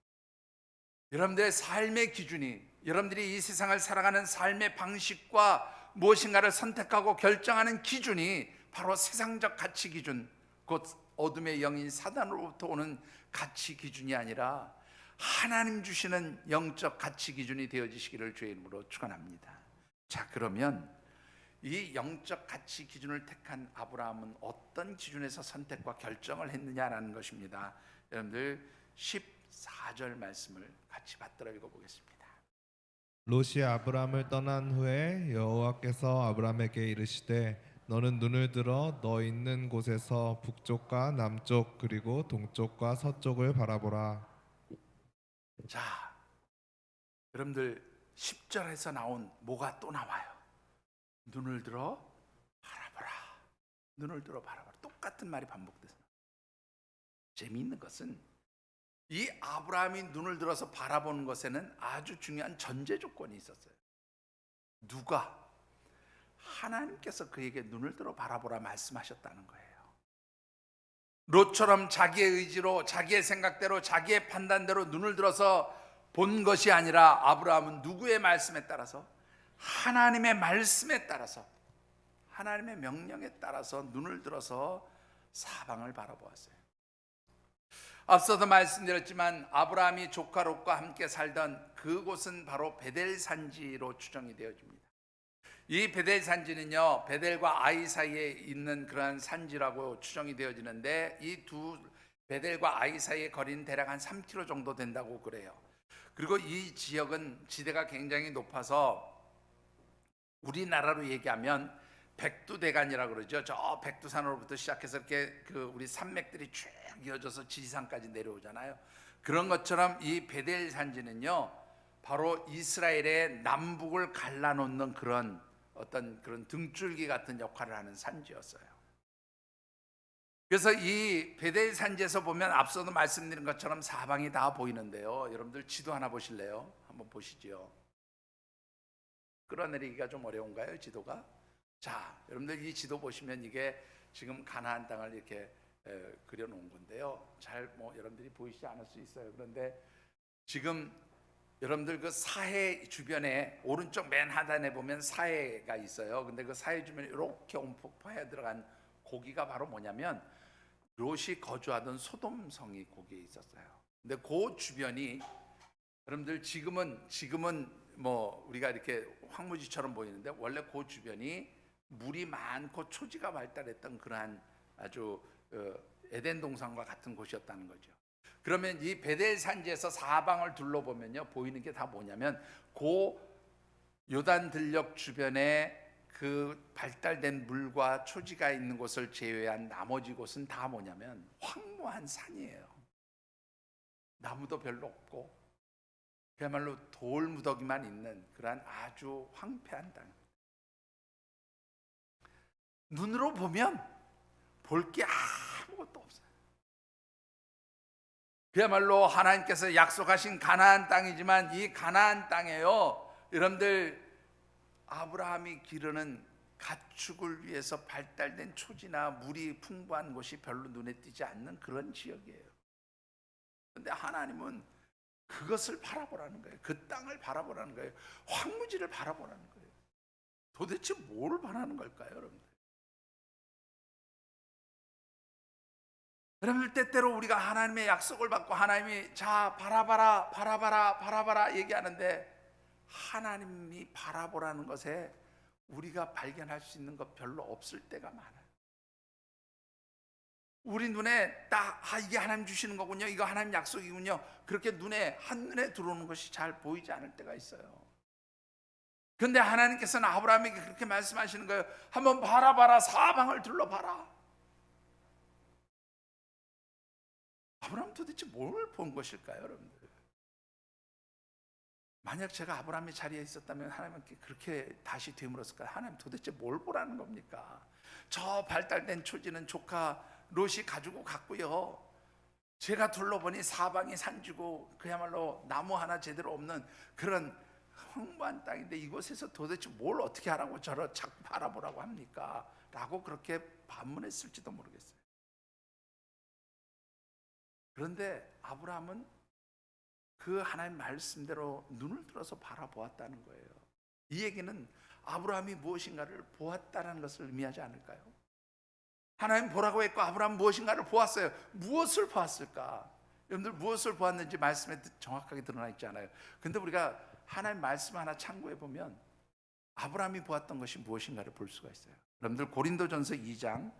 여러분들의 삶의 기준이, 여러분들이 이 세상을 살아가는 삶의 방식과 무엇인가를 선택하고 결정하는 기준이 바로 세상적 가치 기준, 곧 어둠의 영인 사단으로부터 오는 가치 기준이 아니라 하나님 주시는 영적 가치 기준이 되어지시기를 주의 이름으로 축원합니다. 자, 그러면 이 영적 가치 기준을 택한 아브라함은 어떤 기준에서 선택과 결정을 했느냐라는 것입니다. 여러분들 14절 말씀을 같이 받들어 읽어보겠습니다. 롯이 아브람을 떠난 후에 여호와께서 아브람에게 이르시되 너는 눈을 들어 너 있는 곳에서 북쪽과 남쪽 그리고 동쪽과 서쪽을 바라보라. 자, 여러분들 10절에서 나온 뭐가 또 나와요? 눈을 들어 바라보라. 눈을 들어 바라보라. 똑같은 말이 반복돼서. 재미있는 것은 이 아브라함이 눈을 들어서 바라보는 것에는 아주 중요한 전제 조건이 있었어요. 누가? 하나님께서 그에게 눈을 들어 바라보라 말씀하셨다는 거예요. 롯처럼 자기의 의지로, 자기의 생각대로, 자기의 판단대로 눈을 들어서 본 것이 아니라 아브라함은 누구의 말씀에 따라서? 하나님의 말씀에 따라서, 하나님의 명령에 따라서 눈을 들어서 사방을 바라보았어요. 앞서도 말씀드렸지만 아브라함이 조카 롯과 함께 살던 그곳은 바로 베델 산지로 추정이 되어집니다. 이 베델 산지는요, 베델과 아이 사이에 있는 그러한 산지라고 추정이 되어지는데, 이 두 베델과 아이 사이의 거리는 대략 한 3km 정도 된다고 그래요. 그리고 이 지역은 지대가 굉장히 높아서 우리나라로 얘기하면 백두대간이라고 그러죠. 저 백두산으로부터 시작해서 이렇게 우리 산맥들이 쭉 이어져서 지리산까지 내려오잖아요. 그런 것처럼 이 베델 산지는요, 바로 이스라엘의 남북을 갈라놓는 그런 어떤 그런 등줄기 같은 역할을 하는 산지였어요. 그래서 이 베델 산지에서 보면 앞서도 말씀드린 것처럼 사방이 다 보이는데요. 여러분들 지도 하나 보실래요? 한번 보시죠. 끌어내리기가 좀 어려운가요, 지도가? 자, 여러분들 이 지도 보시면 이게 지금 가나안 땅을 이렇게 그려놓은 건데요. 잘 여러분들이 보이지 않을 수 있어요. 그런데 지금 여러분들 그 사해 주변에 오른쪽 맨 하단에 보면 사해가 있어요. 근데 그 사해 주변에 이렇게 엄폭파에 들어간 고기가 바로 뭐냐면 롯이 거주하던 소돔성이 거기에 있었어요. 근데 그 주변이 여러분들 지금은 우리가 이렇게 황무지처럼 보이는데 원래 그 주변이 물이 많고 초지가 발달했던 그러한 아주 에덴 동산과 같은 곳이었다는 거죠. 그러면 이 베델 산지에서 사방을 둘러보면요, 보이는 게 다 뭐냐면 그 요단 들녘 주변에 그 발달된 물과 초지가 있는 곳을 제외한 나머지 곳은 다 뭐냐면 황무한 산이에요. 나무도 별로 없고 그야말로 돌무더기만 있는 그러한 아주 황폐한 땅. 눈으로 보면 볼 게 아무것도 없어요. 그야말로 하나님께서 약속하신 가나안 땅이지만 이 가나안 땅에요, 여러분들 아브라함이 기르는 가축을 위해서 발달된 초지나 물이 풍부한 곳이 별로 눈에 띄지 않는 그런 지역이에요. 그런데 하나님은 그것을 바라보라는 거예요. 그 땅을 바라보라는 거예요. 황무지를 바라보라는 거예요. 도대체 뭘 바라는 걸까요, 여러분들? 여러분들 때때로 우리가 하나님의 약속을 받고 하나님이 자 바라봐라 얘기하는데 하나님이 바라보라는 것에 우리가 발견할 수 있는 것 별로 없을 때가 많아요. 우리 눈에 딱 이게 하나님 주시는 거군요, 이거 하나님 약속이군요, 그렇게 한눈에 들어오는 것이 잘 보이지 않을 때가 있어요. 그런데 하나님께서는 아브라함에게 그렇게 말씀하시는 거예요. 한번 바라봐라, 사방을 둘러봐라. 아브라함 도대체 뭘 본 것일까요, 여러분들? 만약 제가 아브라함의 자리에 있었다면 하나님께 그렇게 다시 되물었을까요? 하나님 도대체 뭘 보라는 겁니까? 저 발달된 초지는 조카 롯이 가지고 갔고요, 제가 둘러보니 사방이 산지고 그야말로 나무 하나 제대로 없는 그런 황무한 땅인데 이곳에서 도대체 뭘 어떻게 하라고 저를 자꾸 바라보라고 합니까? 라고 그렇게 반문했을지도 모르겠어요. 그런데 아브라함은 그 하나님 말씀대로 눈을 들어서 바라보았다는 거예요. 이 얘기는 아브라함이 무엇인가를 보았다는 것을 의미하지 않을까요? 하나님 보라고 했고 아브라함 무엇인가를 보았어요. 무엇을 보았을까? 여러분들 무엇을 보았는지 말씀에 정확하게 드러나 있지 않아요. 근데 우리가 하나님 말씀 하나 참고해 보면 아브라함이 보았던 것이 무엇인가를 볼 수가 있어요. 여러분들 고린도전서 2장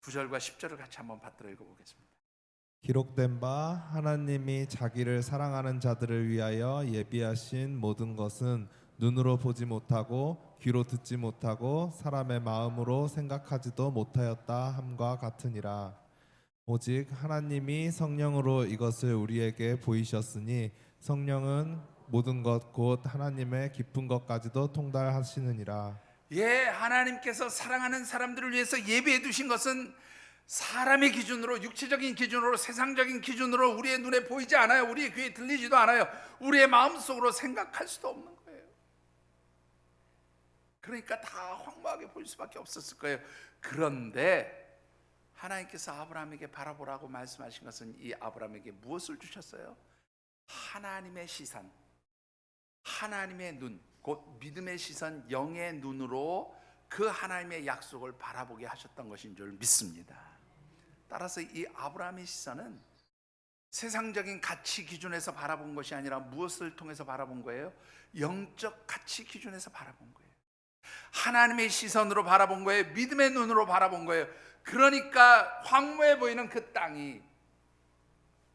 9절과 10절을 같이 한번 받들어 읽어보겠습니다. 기록된 바 하나님이 자기를 사랑하는 자들을 위하여 예비하신 모든 것은 눈으로 보지 못하고 귀로 듣지 못하고 사람의 마음으로 생각하지도 못하였다 함과 같으니라. 오직 하나님이 성령으로 이것을 우리에게 보이셨으니 성령은 모든 것 곧 하나님의 깊은 것까지도 통달하시느니라. 예, 하나님께서 사랑하는 사람들을 위해서 예비해 두신 것은 사람의 기준으로, 육체적인 기준으로, 세상적인 기준으로 우리의 눈에 보이지 않아요. 우리의 귀에 들리지도 않아요. 우리의 마음속으로 생각할 수도 없는 거예요. 그러니까 다 황무하게 보일 수밖에 없었을 거예요. 그런데 하나님께서 아브라함에게 바라보라고 말씀하신 것은 이 아브라함에게 무엇을 주셨어요? 하나님의 시선, 하나님의 눈, 곧 믿음의 시선, 영의 눈으로 그 하나님의 약속을 바라보게 하셨던 것인 줄 믿습니다. 따라서 이 아브라함의 시선은 세상적인 가치 기준에서 바라본 것이 아니라 무엇을 통해서 바라본 거예요? 영적 가치 기준에서 바라본 거예요. 하나님의 시선으로 바라본 거예요. 믿음의 눈으로 바라본 거예요. 그러니까 황무해 보이는 그 땅이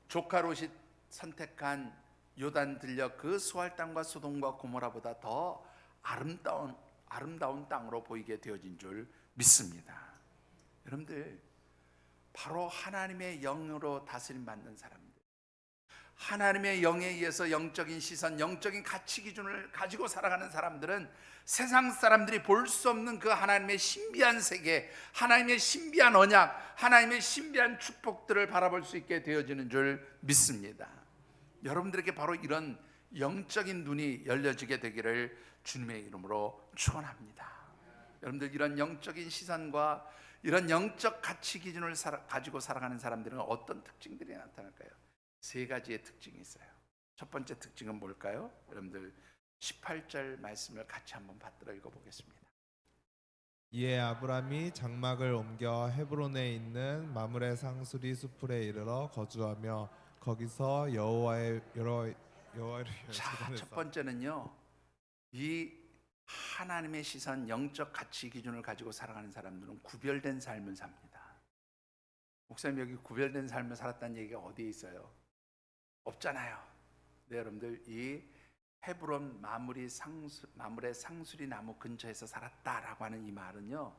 조카 롯이 선택한 요단 들녘 그 수알 땅과 소돔과 고모라보다 더 아름다운 땅으로 보이게 되어진 줄 믿습니다. 여러분들, 바로 하나님의 영으로 다스림 받는 사람들, 하나님의 영에 의해서 영적인 시선, 영적인 가치 기준을 가지고 살아가는 사람들은 세상 사람들이 볼 수 없는 그 하나님의 신비한 세계, 하나님의 신비한 언약, 하나님의 신비한 축복들을 바라볼 수 있게 되어지는 줄 믿습니다. 여러분들에게 바로 이런 영적인 눈이 열려지게 되기를 주님의 이름으로 축원합니다. 여러분들, 이런 영적인 시선과 이런 영적 가치 기준을 가지고 살아가는 사람들은 어떤 특징들이 나타날까요? 세 가지의 특징이 있어요. 첫 번째 특징은 뭘까요? 여러분들 18절 말씀을 같이 한번 받들어 읽어보겠습니다. 이에 아브람이 장막을 옮겨 헤브론에 있는 마므레 상수리 수풀에 이르러 거주하며 거기서 여호와를 자, 첫 번째는요, 이 하나님의 시선, 영적 가치 기준을 가지고 살아가는 사람들은 구별된 삶을 삽니다. 목사님, 여기 구별된 삶을 살았다는 얘기가 어디에 있어요? 없잖아요. 네, 여러분들, 이 헤브론 마므레 상수리 나무 근처에서 살았다라고 하는 이 말은요,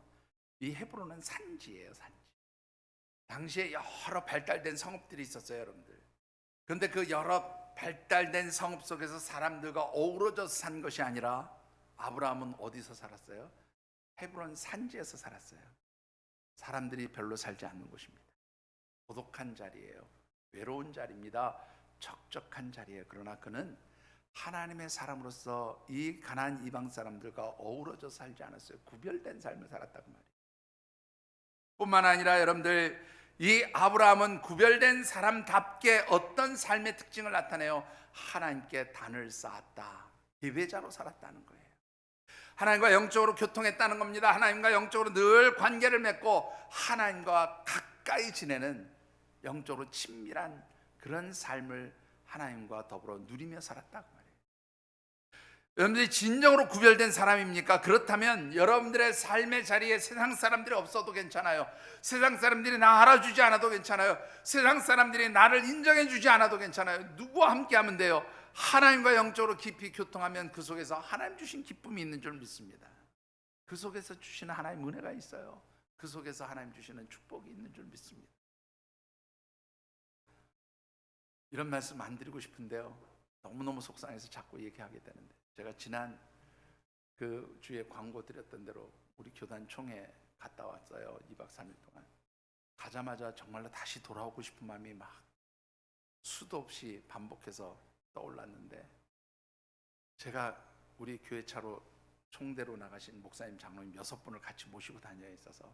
이 헤브론은 산지예요, 산지. 당시에 여러 발달된 성읍들이 있었어요, 여러분들. 그런데 그 여러 발달된 성읍 속에서 사람들과 어우러져서 산 것이 아니라 아브라함은 어디서 살았어요? 헤브론 산지에서 살았어요. 사람들이 별로 살지 않는 곳입니다. 고독한 자리예요. 외로운 자리입니다. 적적한 자리예요. 그러나 그는 하나님의 사람으로서 이 가나안 이방 사람들과 어우러져 살지 않았어요. 구별된 삶을 살았다고 말이에요. 뿐만 아니라 여러분들, 이 아브라함은 구별된 사람답게 어떤 삶의 특징을 나타내요? 하나님께 단을 쌓았다. 예배자로 살았다는 거예요. 하나님과 영적으로 교통했다는 겁니다. 하나님과 영적으로 늘 관계를 맺고 하나님과 가까이 지내는, 영적으로 친밀한 그런 삶을 하나님과 더불어 누리며 살았다고 말이에요. 여러분들이 진정으로 구별된 사람입니까? 그렇다면 여러분들의 삶의 자리에 세상 사람들이 없어도 괜찮아요. 세상 사람들이 나 알아주지 않아도 괜찮아요. 세상 사람들이 나를 인정해 주지 않아도 괜찮아요. 누구와 함께 하면 돼요? 하나님과 영적으로 깊이 교통하면 그 속에서 하나님 주신 기쁨이 있는 줄 믿습니다. 그 속에서 주시는 하나님 은혜가 있어요. 그 속에서 하나님 주시는 축복이 있는 줄 믿습니다. 이런 말씀 안 드리고 싶은데요, 너무너무 속상해서 자꾸 얘기하게 되는데, 제가 지난 그 주에 광고 드렸던 대로 우리 교단 총회 갔다 왔어요. 2박 3일 동안. 가자마자 정말로 다시 돌아오고 싶은 마음이 막 수도 없이 반복해서 떠올랐는데, 제가 우리 교회 차로 총대로 나가신 목사님, 장로님 6분을 같이 모시고 다녀야 있어서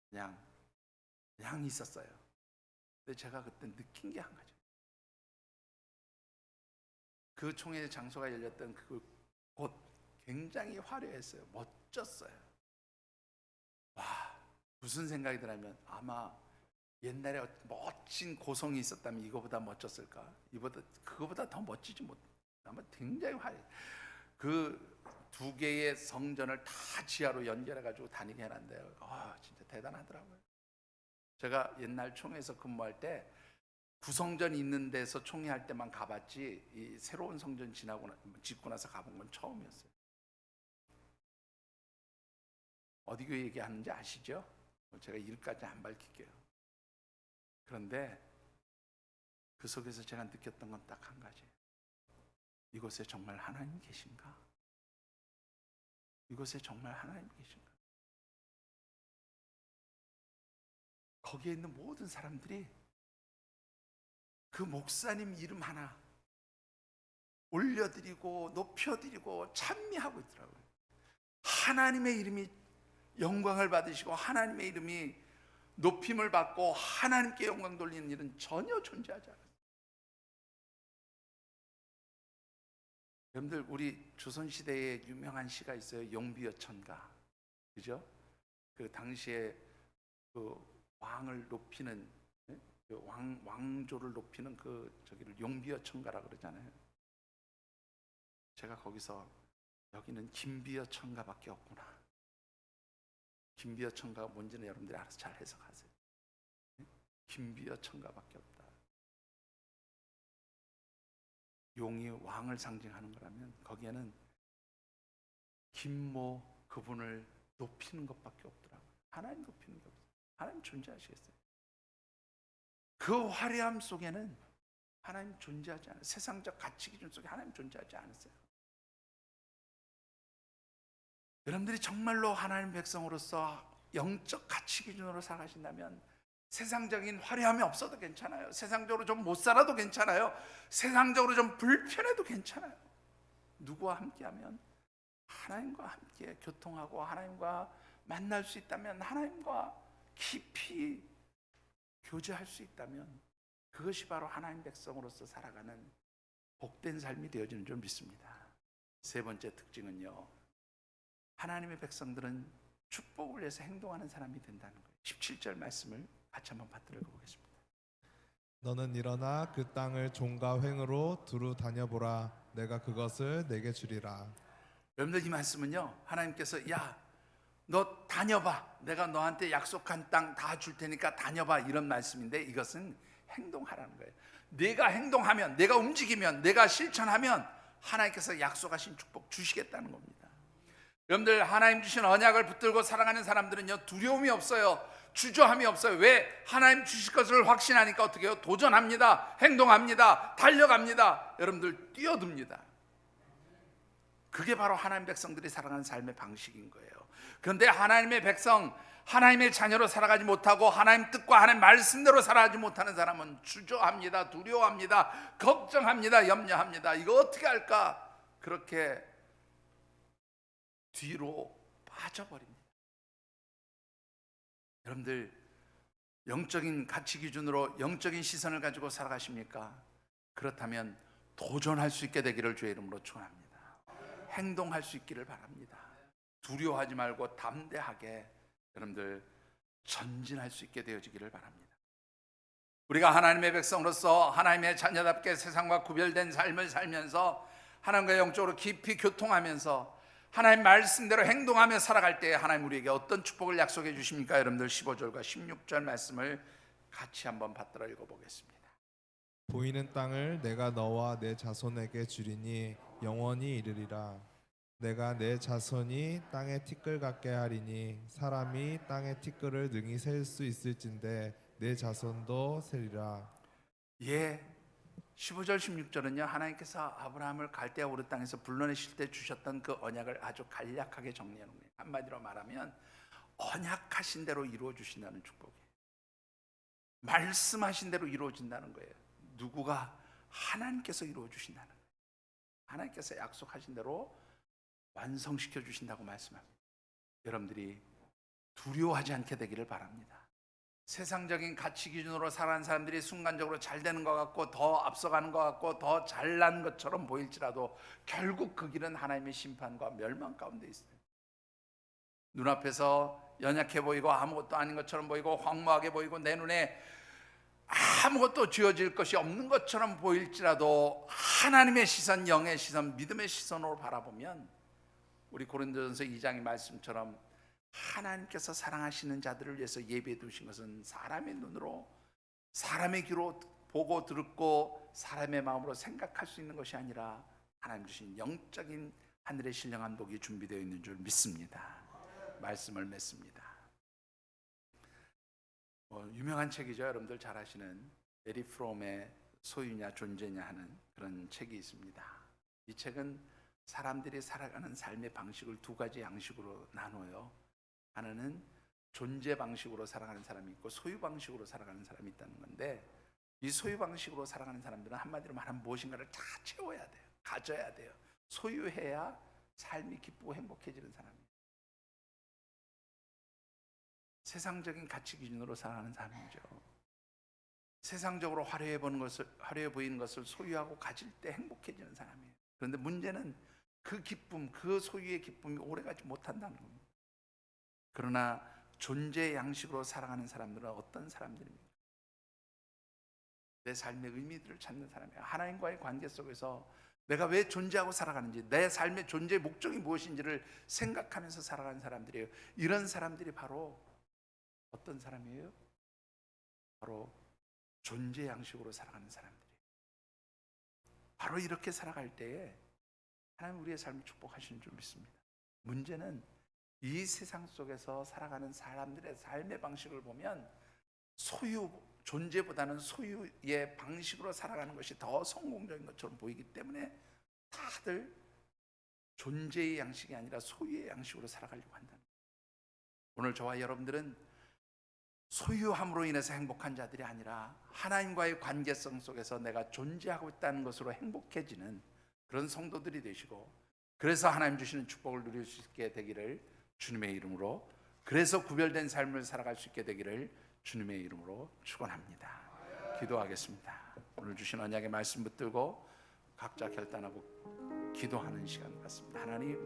그냥 있었어요. 근데 제가 그때 느낀 게 한 가지. 그 총회 장소가 열렸던 그 곳 굉장히 화려했어요. 멋졌어요. 와, 무슨 생각이 드냐면, 아마 옛날에 멋진 고성이 있었다면 이거보다 멋졌을까? 그거보다 더 멋지지 못. 아마 굉장히 화려해. 그 두 개의 성전을 다 지하로 연결해 가지고 다니게 해놨는데요. 진짜 대단하더라고요. 제가 옛날 총회에서 근무할 때 구성전 있는 데서 총회할 때만 가봤지, 이 새로운 성전 짓고 나서 가본 건 처음이었어요. 어디 교회 얘기하는지 아시죠? 제가 이름까지 안 밝힐게요. 그런데 그 속에서 제가 느꼈던 건 딱 한 가지예요. 이곳에 정말 하나님 계신가? 이곳에 정말 하나님 계신가? 거기에 있는 모든 사람들이 그 목사님 이름 하나 올려드리고 높여드리고 찬미하고 있더라고요. 하나님의 이름이 영광을 받으시고 하나님의 이름이 높임을 받고 하나님께 영광 돌리는 일은 전혀 존재하지 않아요. 여러분들, 우리 조선시대에 유명한 시가 있어요. 용비어천가. 그죠? 그 당시에 그 왕을 높이는, 그 왕조를 높이는 그 저기를 용비어천가라 그러잖아요. 제가 거기서 여기는 김비어천가밖에 없구나. 김비어천가가 뭔지는 여러분들이 알아서 잘 해석하세요. 김비어천가밖에 없다. 용이 왕을 상징하는 거라면 거기에는 김모 그분을 높이는 것밖에 없더라고요. 하나님 높이는 게 없어요. 하나님 존재하시겠어요? 그 화려함 속에는 하나님 존재하지 않아요. 세상적 가치 기준 속에 하나님 존재하지 않으세요. 여러분들이 정말로 하나님 백성으로서 영적 가치 기준으로 살아가신다면 세상적인 화려함이 없어도 괜찮아요. 세상적으로 좀 못 살아도 괜찮아요. 세상적으로 좀 불편해도 괜찮아요. 누구와 함께하면? 하나님과 함께 교통하고 하나님과 만날 수 있다면, 하나님과 깊이 교제할 수 있다면, 그것이 바로 하나님 백성으로서 살아가는 복된 삶이 되어지는 줄 믿습니다. 세 번째 특징은요, 하나님의 백성들은 축복을 위해서 행동하는 사람이 된다는 거예요. 17절 말씀을 같이 한번 받들어 보겠습니다. 너는 일어나 그 땅을 종과 횡으로 두루 다녀보라. 내가 그것을 내게 주리라. 여러분들, 이 말씀은요, 하나님께서 야, 너 다녀봐. 내가 너한테 약속한 땅 다 줄 테니까 다녀봐, 이런 말씀인데, 이것은 행동하라는 거예요. 내가 행동하면, 내가 움직이면, 내가 실천하면 하나님께서 약속하신 축복 주시겠다는 겁니다. 여러분들, 하나님 주신 언약을 붙들고 살아가는 사람들은요, 두려움이 없어요. 주저함이 없어요. 왜? 하나님 주실 것을 확신하니까 어떻게 해요? 도전합니다. 행동합니다. 달려갑니다. 여러분들, 뛰어듭니다. 그게 바로 하나님 백성들이 살아가는 삶의 방식인 거예요. 그런데 하나님의 백성, 하나님의 자녀로 살아가지 못하고 하나님 뜻과 하나님 말씀대로 살아가지 못하는 사람은 주저합니다. 두려워합니다. 걱정합니다. 염려합니다. 이거 어떻게 할까? 그렇게 뒤로 빠져버립니다. 여러분들, 영적인 가치 기준으로 영적인 시선을 가지고 살아가십니까? 그렇다면 도전할 수 있게 되기를 주의 이름으로 축원합니다. 행동할 수 있기를 바랍니다. 두려워하지 말고 담대하게 여러분들 전진할 수 있게 되어지기를 바랍니다. 우리가 하나님의 백성으로서 하나님의 자녀답게 세상과 구별된 삶을 살면서 하나님과 영적으로 깊이 교통하면서 하나님 말씀대로 행동하며 살아갈 때 하나님 우리에게 어떤 축복을 약속해 주십니까? 여러분들, 15절과 16절 말씀을 같이 한번 받들어 읽어보겠습니다. 보이는 땅을 내가 너와 내 자손에게 주리니 영원히 이르리라. 내가 내 자손이 땅의 티끌 같게 하리니 사람이 땅의 티끌을 능히 셀 수 있을진데 내 자손도 세리라. 예, 15절 16절은요, 하나님께서 아브라함을 갈대아 우르 땅에서 불러내실 때 주셨던 그 언약을 아주 간략하게 정리해 놓은 거예요. 한마디로 말하면 언약하신 대로 이루어 주신다는 축복이에요. 말씀하신 대로 이루어진다는 거예요. 누구가? 하나님께서 이루어 주신다는 거예요. 하나님께서 약속하신 대로 완성시켜 주신다고 말씀합니다. 여러분들이 두려워하지 않게 되기를 바랍니다. 세상적인 가치 기준으로 살아가는 사람들이 순간적으로 잘 되는 것 같고 더 앞서가는 것 같고 더 잘난 것처럼 보일지라도 결국 그 길은 하나님의 심판과 멸망 가운데 있어요. 눈앞에서 연약해 보이고 아무것도 아닌 것처럼 보이고 황무하게 보이고 내 눈에 아무것도 쥐어질 것이 없는 것처럼 보일지라도 하나님의 시선, 영의 시선, 믿음의 시선으로 바라보면 우리 고린도전서 2장의 말씀처럼 하나님께서 사랑하시는 자들을 위해서 예비해 두신 것은 사람의 눈으로, 사람의 귀로 보고 듣고 사람의 마음으로 생각할 수 있는 것이 아니라 하나님 주신 영적인 하늘의 신령한 복이 준비되어 있는 줄 믿습니다. 말씀을 맺습니다. 유명한 책이죠. 여러분들 잘 아시는 에리 프롬의 소유냐 존재냐 하는 그런 책이 있습니다. 이 책은 사람들이 살아가는 삶의 방식을 두 가지 양식으로 나눠요. 하나는 존재 방식으로 살아가는 사람이 있고 소유 방식으로 살아가는 사람이 있다는 건데, 이 소유 방식으로 살아가는 사람들은 한마디로 말하면 무엇인가를 다 채워야 돼요. 가져야 돼요. 소유해야 삶이 기쁘고 행복해지는 사람이에요. 세상적인 가치 기준으로 살아가는 사람이죠. 세상적으로 화려해 보이는 것을 소유하고 가질 때 행복해지는 사람이에요. 그런데 문제는 그 기쁨, 그 소유의 기쁨이 오래가지 못한다는 겁니다. 그러나 존재 양식으로 살아가는 사람들은 어떤 사람들입니까? 내 삶의 의미들을 찾는 사람이에요. 하나님과의 관계 속에서 내가 왜 존재하고 살아가는지, 내 삶의 존재의 목적이 무엇인지를 생각하면서 살아가는 사람들이에요. 이런 사람들이 바로 어떤 사람이에요? 바로 존재 양식으로 살아가는 사람들이에요. 바로 이렇게 살아갈 때에 하나님 우리의 삶을 축복하시는 줄 믿습니다. 문제는 이 세상 속에서 살아가는 사람들의 삶의 방식을 보면 소유, 존재보다는 소유의 방식으로 살아가는 것이 더 성공적인 것처럼 보이기 때문에 다들 존재의 양식이 아니라 소유의 양식으로 살아가려고 한다는 거예요. 오늘 저와 여러분들은 소유함으로 인해서 행복한 자들이 아니라 하나님과의 관계성 속에서 내가 존재하고 있다는 것으로 행복해지는 그런 성도들이 되시고, 그래서 하나님 주시는 축복을 누릴 수 있게 되기를 주님의 이름으로, 그래서 구별된 삶을 살아갈 수 있게 되기를 주님의 이름으로 축원합니다. 기도하겠습니다. 오늘 주신 언약의 말씀 붙들고 각자 결단하고 기도하는 시간 같습니다. 하나님,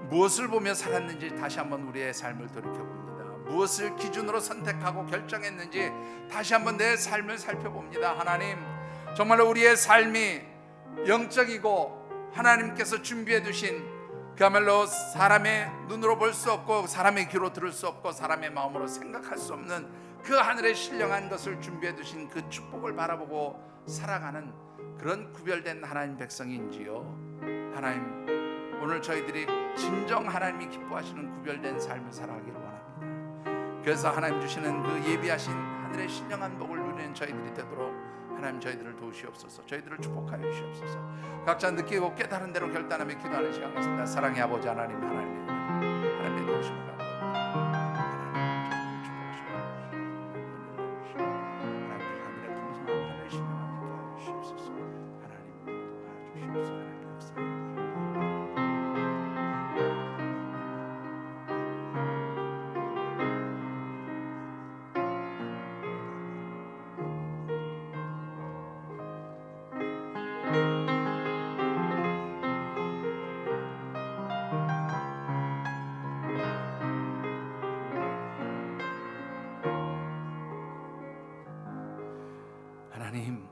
무엇을 보며 살았는지 다시 한번 우리의 삶을 돌이켜봅니다. 무엇을 기준으로 선택하고 결정했는지 다시 한번 내 삶을 살펴봅니다. 하나님, 정말로 우리의 삶이 영적이고 하나님께서 준비해 두신, 그야말로 사람의 눈으로 볼 수 없고 사람의 귀로 들을 수 없고 사람의 마음으로 생각할 수 없는 그 하늘의 신령한 것을 준비해 두신 그 축복을 바라보고 살아가는 그런 구별된 하나님 백성인지요. 하나님, 오늘 저희들이 진정 하나님이 기뻐하시는 구별된 삶을 살아가기를 원합니다. 그래서 하나님 주시는 그 예비하신 하늘의 신령한 복을 누리는 저희들이 되도록 하나님 저희들을 도우시옵소서. 저희들을 축복하여 주시옵소서. 각자 느끼고 깨달은 대로 결단하며 기도하는 시간 같습니다. 사랑의 아버지 하나님, 하나님의 도우심을 받고 하나님 하늘의 풍성한 하늘의 신령한 복을 주시옵소서. 하나님 도와주시옵소서. 하나님 감사합니다. 하나님,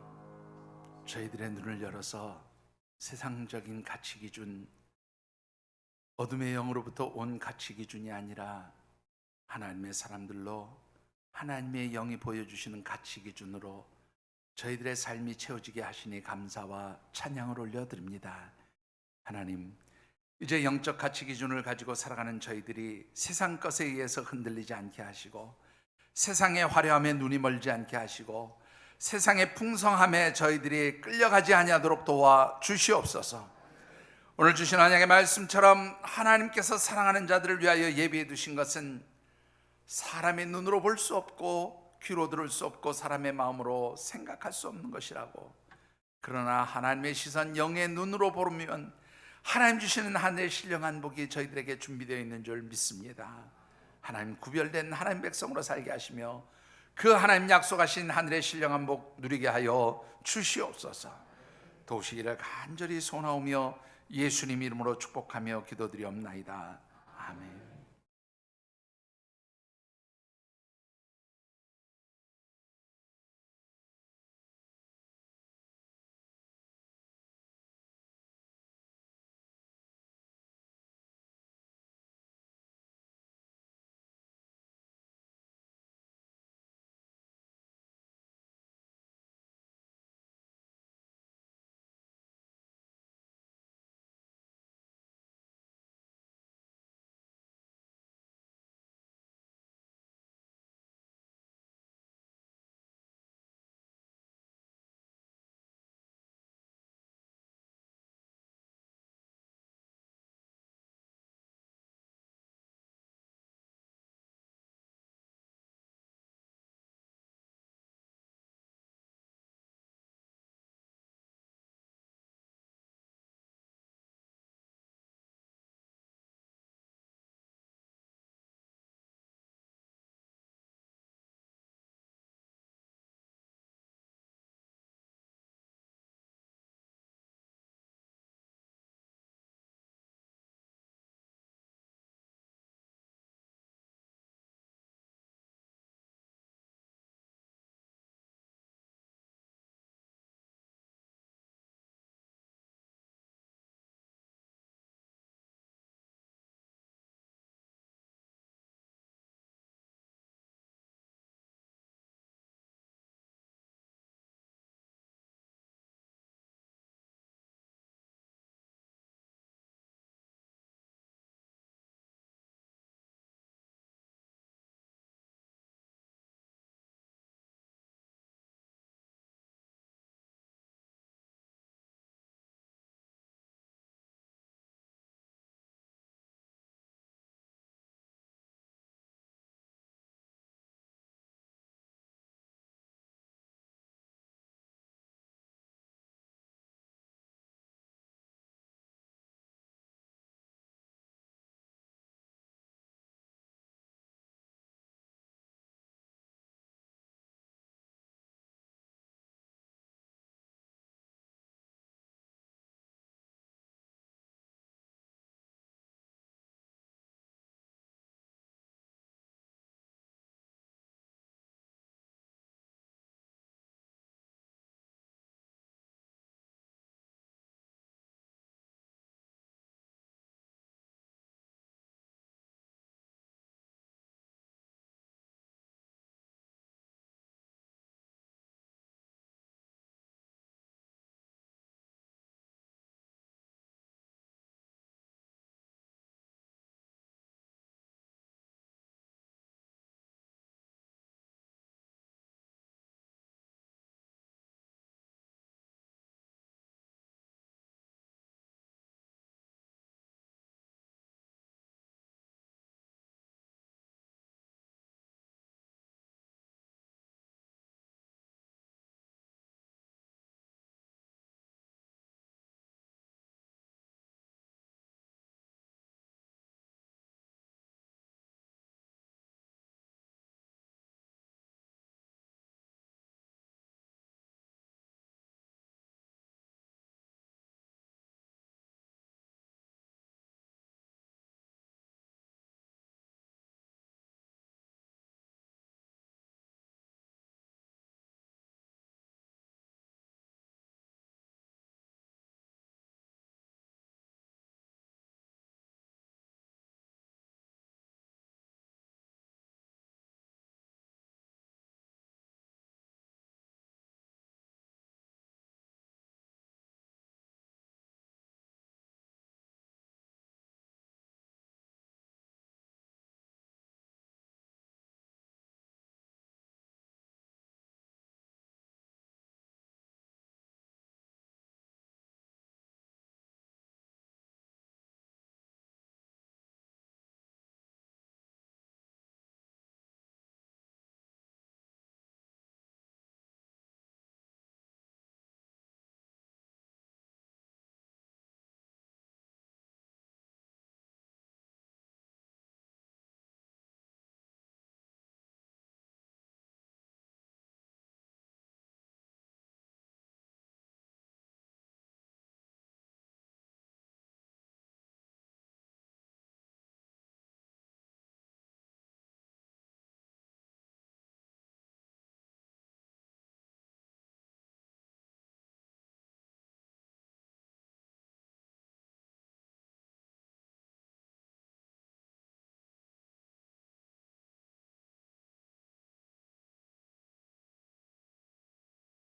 저희들의 눈을 열어서 세상적인 가치 기준, 어둠의 영으로부터 온 가치 기준이 아니라 하나님의 사람들로 하나님의 영이 보여주시는 가치 기준으로 저희들의 삶이 채워지게 하시니 감사와 찬양을 올려드립니다. 하나님, 이제 영적 가치 기준을 가지고 살아가는 저희들이 세상 것에 의해서 흔들리지 않게 하시고 세상의 화려함에 눈이 멀지 않게 하시고 세상의 풍성함에 저희들이 끌려가지 아니하도록 도와 주시옵소서. 오늘 주신 언약의 말씀처럼 하나님께서 사랑하는 자들을 위하여 예비해 두신 것은 사람의 눈으로 볼 수 없고 귀로 들을 수 없고 사람의 마음으로 생각할 수 없는 것이라고. 그러나 하나님의 시선 영의 눈으로 보면 하나님 주시는 하늘의 신령한 복이 저희들에게 준비되어 있는 줄 믿습니다. 하나님 구별된 하나님 백성으로 살게 하시며 그 하나님 약속하신 하늘의 신령한 복 누리게 하여 주시옵소서. 도우시기를 간절히 소원하오며 예수님 이름으로 축복하며 기도드리옵나이다. 아멘.